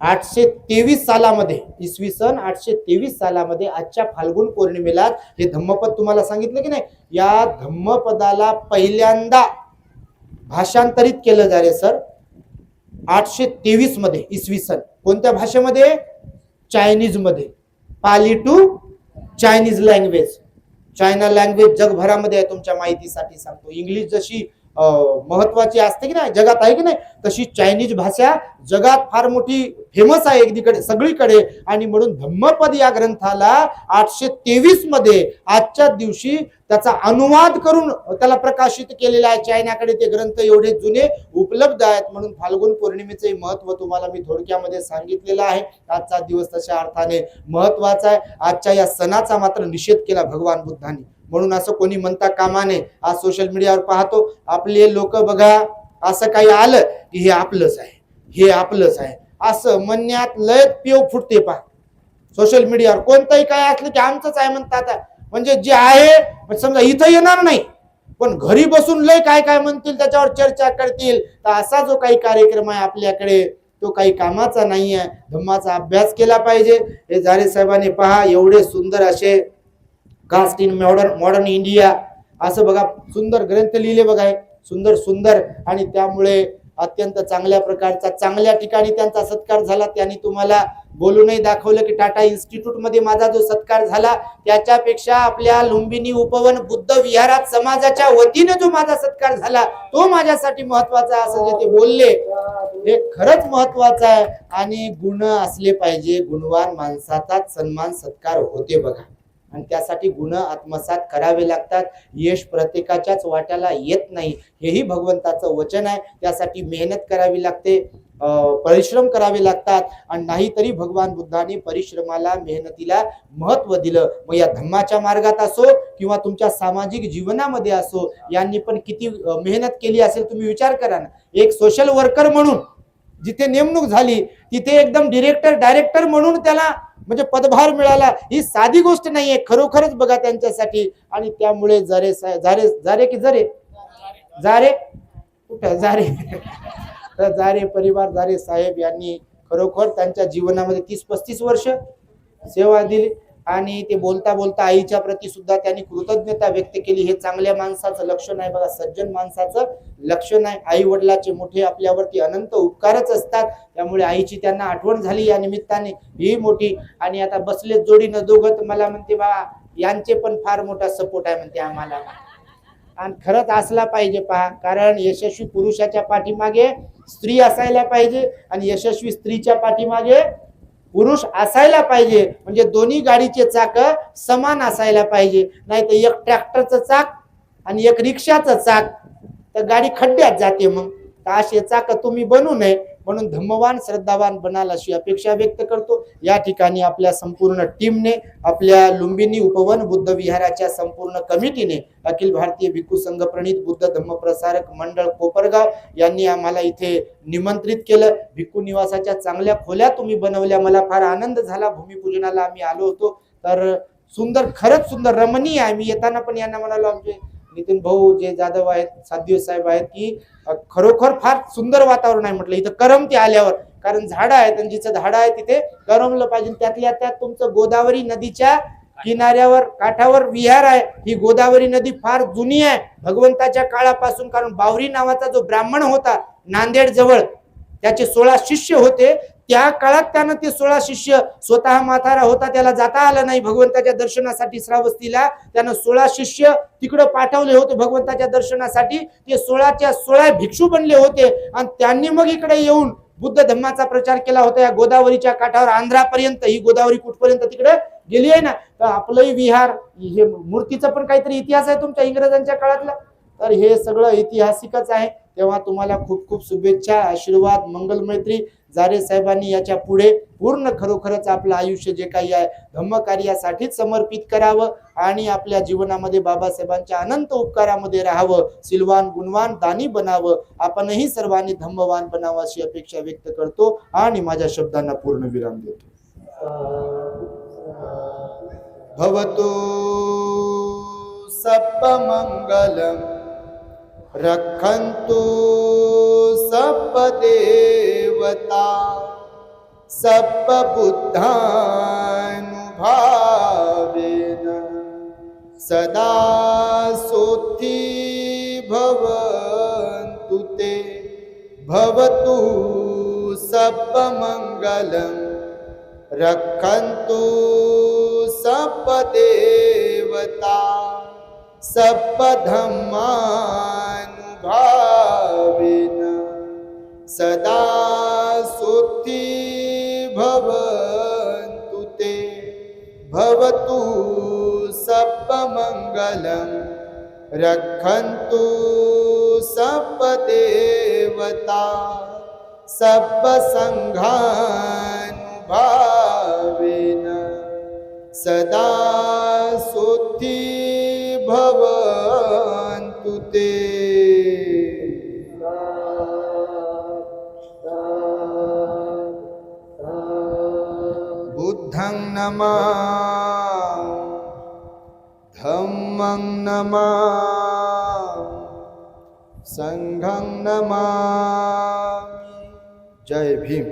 823 सालामध्ये, इसवी सन 823 सालामध्ये आजच्या फाल्गुन पौर्णिमेला हे धम्मपद तुम्हाला सांगितलं की नाही, या धम्मपदाला पहिल्यांदा भाषांतरित केलं झाले सर 823 मध्ये इसवी सन. कोणत्या भाषेमध्ये? चायनीज मध्ये. Pali to Chinese language. China language जगभरामध्ये आहे, तुमच्या माहितीसाठी सांगतो. इंग्लिश जशी महत्वाची असते की नाही जगात, आहे की नाही, तशी चायनीज भाषा जगात फार मोठी फेमस आहे एकदीकडे सगळीकडे. आणि म्हणून धम्मपद या ग्रंथाला 823 मध्ये आजच्या दिवशी त्याचा अनुवाद करून त्याला प्रकाशित केलेला आहे. चायनाकडे ते ग्रंथ एवढे जुने उपलब्ध आहेत. म्हणून फाल्गुन पौर्णिमेचे महत्व तुम्हाला मी थोडक्यामध्ये सांगितलेलं आहे. आजचा दिवस तशा अर्थाने महत्वाचा आहे. आजच्या या सणाचा मात्र निषेध केला भगवान बुद्धांनी. म्हणून असं कोणी म्हणता कामा नये. आज सोशल मीडियावर पाहतो आपले लोक बघा, असं काही आलं की हे आपलंच आहे, हे आपलंच आहे असं म्हणण्यात लय पेव फुटते. पहा सोशल मीडियावर कोणतंही काय असलं की आमचंच आहे म्हणतात. म्हणजे जे आहे समजा इथं येणार नाही पण घरी बसून लय काय काय म्हणतील त्याच्यावर चर्चा करतील. तर असा जो काही कार्यक्रम आहे आपल्याकडे तो काही कामाचा नाही आहे. धम्माचा अभ्यास केला पाहिजे. हे झारे साहेबांनी पहा एवढे सुंदर असे कास्ट इन मॉडर्न इंडिया असं बघा सुंदर ग्रंथ लिहिले बघा, सुंदर सुंदर. आणि त्यामुळे अत्यंत चांगल्या प्रकारचा चांगल्या ठिकाणी त्यांचा सत्कार झाला. त्यांनी तुम्हाला बोलूनही दाखवलं की टाटा इन्स्टिट्यूट मध्ये माझा जो सत्कार झाला त्याच्यापेक्षा आपल्या लुंबिनी उपवन बुद्ध विहारात समाजाच्या वतीने जो माझा सत्कार झाला तो माझ्यासाठी महत्वाचा असं जे ते बोलले हे खरंच महत्वाचं आहे. आणि गुण असले पाहिजे. गुणवान माणसाचाच सन्मान सत्कार होते बघा. आणि त्यासाठी गुण आत्मसात करावे लागतात. यश प्रत्येकाच्याच वाट्याला येत नाही, हेही भगवंताचं वचन आहे. त्यासाठी मेहनत करावी लागते, परिश्रम करावे लागतात. आणि नाहीतरी भगवान बुद्धांनी परिश्रमाला मेहनतीला महत्व दिलं. मग या धम्माच्या मार्गात असो किंवा तुमच्या सामाजिक जीवनामध्ये असो यांनी पण किती मेहनत केली असेल तुम्ही विचार करा ना. एक सोशल वर्कर म्हणून जिथे नेमणूक झाली तिथे एकदम डायरेक्टर म्हणून त्याला म्हणजे पदभार मिळाला. ही साधी गोष्ट नाहीये खरोखरच बघा त्यांच्यासाठी. आणि त्यामुळे जारे परिवार जारे साहेब यांनी खरोखर त्यांच्या जीवनामध्ये 30-35 वर्ष सेवा दिली. आणि ते बोलता बोलता आईच्या प्रती सुद्धा त्यांनी कृतज्ञता व्यक्त केली. हे चांगल्या माणसाचं लक्षण आहे बघा, सज्जन माणसाचं लक्षण आहे. आई वडिलाचे मोठे आपल्यावरती अनंत उपकारच असतात. त्यामुळे आईची त्यांना आठवण झाली या निमित्ताने ही मोठी. आणि आता बसले जोडीनं दोघं मला म्हणते बाबा यांचे पण फार मोठा सपोर्ट आहे म्हणते आम्हाला. आणि खरंच असला पाहिजे पहा, कारण यशस्वी पुरुषाच्या पाठीमागे स्त्री असायला पाहिजे आणि यशस्वी स्त्रीच्या पाठीमागे पुरुष असायला पाहिजे. म्हणजे दोन्ही गाडीचे चाक समान असायला पाहिजे. नाही तर एक ट्रॅक्टरचं चाक आणि एक रिक्षाचं चाक तर गाडी खड्ड्यात जाते. मग असे चाक तुम्ही बनू नये म्हणून धम्मवान श्रद्धावान बनाल अशी अपेक्षा व्यक्त करतो. या ठिकाणी आपल्या संपूर्ण टीमने, आपल्या लुंबिनी उपवन बुद्ध विहाराच्या संपूर्ण कमिटीने, अखिल भारतीय भिक्खू संघ प्रणित बुद्ध धम्म प्रसारक मंडळ कोपरगाव यांनी आम्हाला इथे निमंत्रित केलं. भिक्खू निवासाच्या चांगल्या खोल्या तुम्ही बनवल्या, मला फार आनंद झाला. भूमिपूजनाला आम्ही आलो होतो तर सुंदर, खरंच सुंदर रमणीय आहे. मी येताना पण यांना म्हणालो आमचे नितीन भाऊ जे जाधव आहेत, साध्वी साहेब आहेत, की खरोखर फार सुंदर वातावरण आहे म्हटलं इथं करमते आल्यावर. कारण झाडं आहेत आणि जिचं झाडं आहे तिथे करमलं पाहिजे. त्यातल्या त्यात तुमचं गोदावरी नदीच्या किनाऱ्यावर काठावर विहार आहे. ही गोदावरी नदी फार जुनी आहे भगवंताच्या काळापासून. कारण बावरी नावाचा जो ब्राह्मण होता नांदेड जवळ, त्याचे 16 शिष्य होते. त्या काळात त्यानं ते 16 शिष्य, स्वतः म्हातारा होता त्याला जाता आलं नाही भगवंताच्या दर्शनासाठी श्रावस्तीला, त्यानं 16 शिष्य तिकडे पाठवले होते भगवंताच्या दर्शनासाठी. ते 16च्या 16 भिक्षू बनले होते आणि त्यांनी मग इकडे येऊन बुद्ध धम्माचा प्रचार केला होता. या गोदावरीच्या काठावर आंध्रापर्यंत, ही गोदावरी कुठपर्यंत तिकडे गेली आहे ना. तर आपलंही विहार, हे मूर्तीचा पण काहीतरी इतिहास आहे तुमच्या इंग्रजांच्या काळातला. तर हे सगळं ऐतिहासिकच आहे. तेव्हा तुम्हाला खूप खूप शुभेच्छा, आशीर्वाद, मंगल मैत्री. जारे साहेबांनी याच्या पुढे पूर्ण खरोखरच आपलं आयुष्य जे काही आहे धम्म कार्यासाठीच समर्पित करावं आणि आपल्या जीवनामध्ये बाबासाहेबांच्या अनंत उपकारामध्ये राहावं. सिलवान, गुणवान, दानी बनावं. आपणही सर्वांनी धम्मवान बनावं अशी अपेक्षा व्यक्त करतो आणि माझ्या शब्दांना पूर्ण विराम देतो. भवतु सर्वमंगलम रक्षन्तु सर्वदेवता सर्वबुद्धानुभावेन सदा सोत्थि भवन्तु ते. भवतु सर्वमंगलम रक्षन्तु सर्वदेवता सर्वधर्मानुभावेन सदा सोती भवन्तु ते भवतु सर्वमङ्गलं रक्षन्तु सर्वदेवता सर्वसङ्घानुभावेन सदा सोती भवन्तु ते बुद्धं नमः धम्मं नमः संघं नमामि. जय भीम.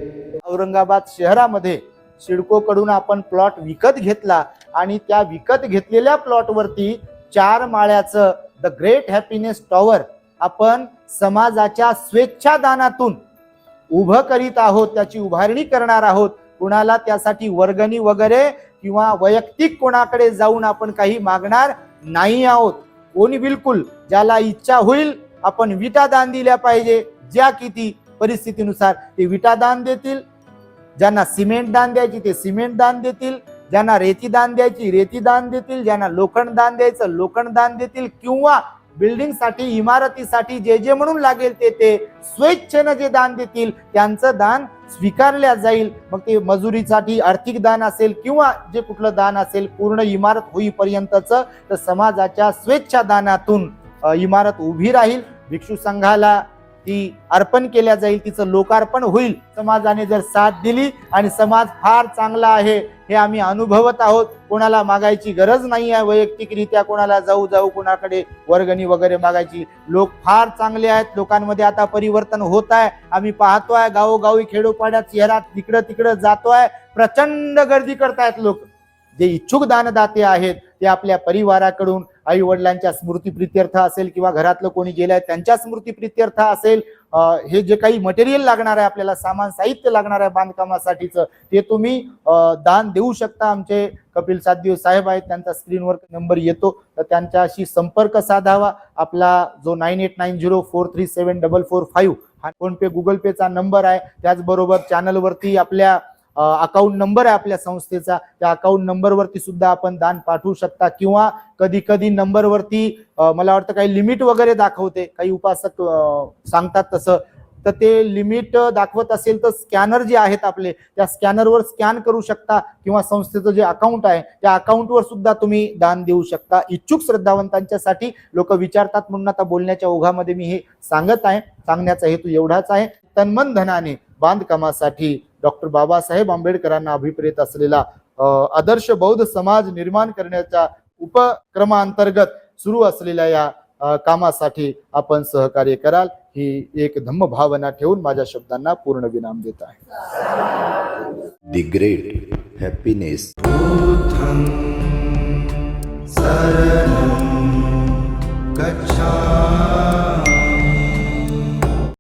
औरंगाबाद शहरामध्ये सिडको कडून आपण प्लॉट विकत घेतला आणि त्या विकत घेतलेल्या प्लॉट वरती 4 माळ्याचं द ग्रेट हॅपीनेस टॉवर आपण समाजाच्या स्वेच्छादानातून उभं करीत आहोत, त्याची उभारणी करणार आहोत. कुणाला त्यासाठी वर्गणी वगैरे किंवा वैयक्तिक कोणाकडे जाऊन आपण काही मागणार नाही आहोत. कोणी बिलकुल ज्याला इच्छा होईल आपण विटा दान दिल्या पाहिजे. ज्या किती परिस्थितीनुसार ते विटा दान देतील, ज्यांना सिमेंट दान द्यायची ते सिमेंट दान देतील, ज्यांना रेती दान द्यायची रेती दान देतील, ज्यांना लोखंड दान द्यायचं लोखंड दान देतील, किंवा बिल्डिंग साठी इमारतीसाठी जे जे म्हणून लागेल ते स्वेच्छेनं जे दान देतील त्यांचं दान स्वीकारल्या जाईल. मग ते मजुरीसाठी आर्थिक दान असेल किंवा जे कुठलं दान असेल, पूर्ण इमारत होईपर्यंतचं तर समाजाच्या स्वेच्छा दानातून इमारत उभी राहील. भिक्षू संघाला ती अर्पण केल्या जाईल, तिचं लोकार्पण होईल. समाजाने जर साथ दिली आणि समाज फार चांगला आहे हे आम्ही अनुभवत आहोत. कोणाला मागायची गरज नाही आहे वैयक्तिकरित्या, कोणाला जाऊ कोणाकडे वर्गणी वगैरे मागायची. लोक फार चांगले आहेत. लोकांमध्ये आता परिवर्तन होत आहे. आम्ही पाहतोय गावोगावी खेडोपाड्यात शहरात तिकडं जातोय, प्रचंड गर्दी करतायत लोक. जे इच्छुक दानदाते आहेत ते आपल्या परिवाराकडून आई वडिलांच्या स्मृतीप्रित्यर्थ असेल किंवा घरातलं कोणी गेलंय त्यांच्या स्मृतीप्रित्यर्थ असेल, हे जे काही मटेरियल लागणार आहे आपल्याला, सामान साहित्य लागणार आहे बांधकामासाठीचं, ते तुम्ही दान देऊ शकता. आमचे कपिल सातदिव साहेब आहेत, त्यांचा स्क्रीनवर नंबर येतो, तर त्यांच्याशी संपर्क साधावा. आपला जो 9890437445 हा फोन पे गुगल पेचा नंबर आहे. त्याचबरोबर चॅनलवरती आपल्या अकाउंट नंबर आहे आपल्या संस्थेचा, त्या अकाउंट नंबरवरती सुद्धा आपण दान पाठवू शकता. किंवा कधी कधी नंबरवरती मला वाटतं काही लिमिट वगैरे दाखवते, काही उपासक सांगतात तसं, तर ते लिमिट दाखवत असेल तर स्कॅनर जे आहेत आपले त्या स्कॅनरवर स्कॅन करू शकता. किंवा संस्थेचं जे अकाउंट आहे त्या अकाउंटवर सुद्धा तुम्ही दान देऊ शकता. इच्छुक श्रद्धावंतांच्यासाठी लोक विचारतात म्हणून आता बोलण्याच्या ओघामध्ये मी हे सांगत आहे. सांगण्याचा हेतू एवढाच आहे, तन्मन धनाने बांधकामासाठी डॉक्टर बाबासाहेब आंबेडकरांना अभिप्रेत असलेला आदर्श बौद्ध समाज निर्माण करण्याच्या उपक्रमांतर्गत सुरू असलेल्या या कामासाठी आपण सहकार्य कराल ही एक धम्म भावना ठेवून माझ्या शब्दांना पूर्ण विराम देत आहे. The great happiness. बुद्धं शरणं गच्छामि.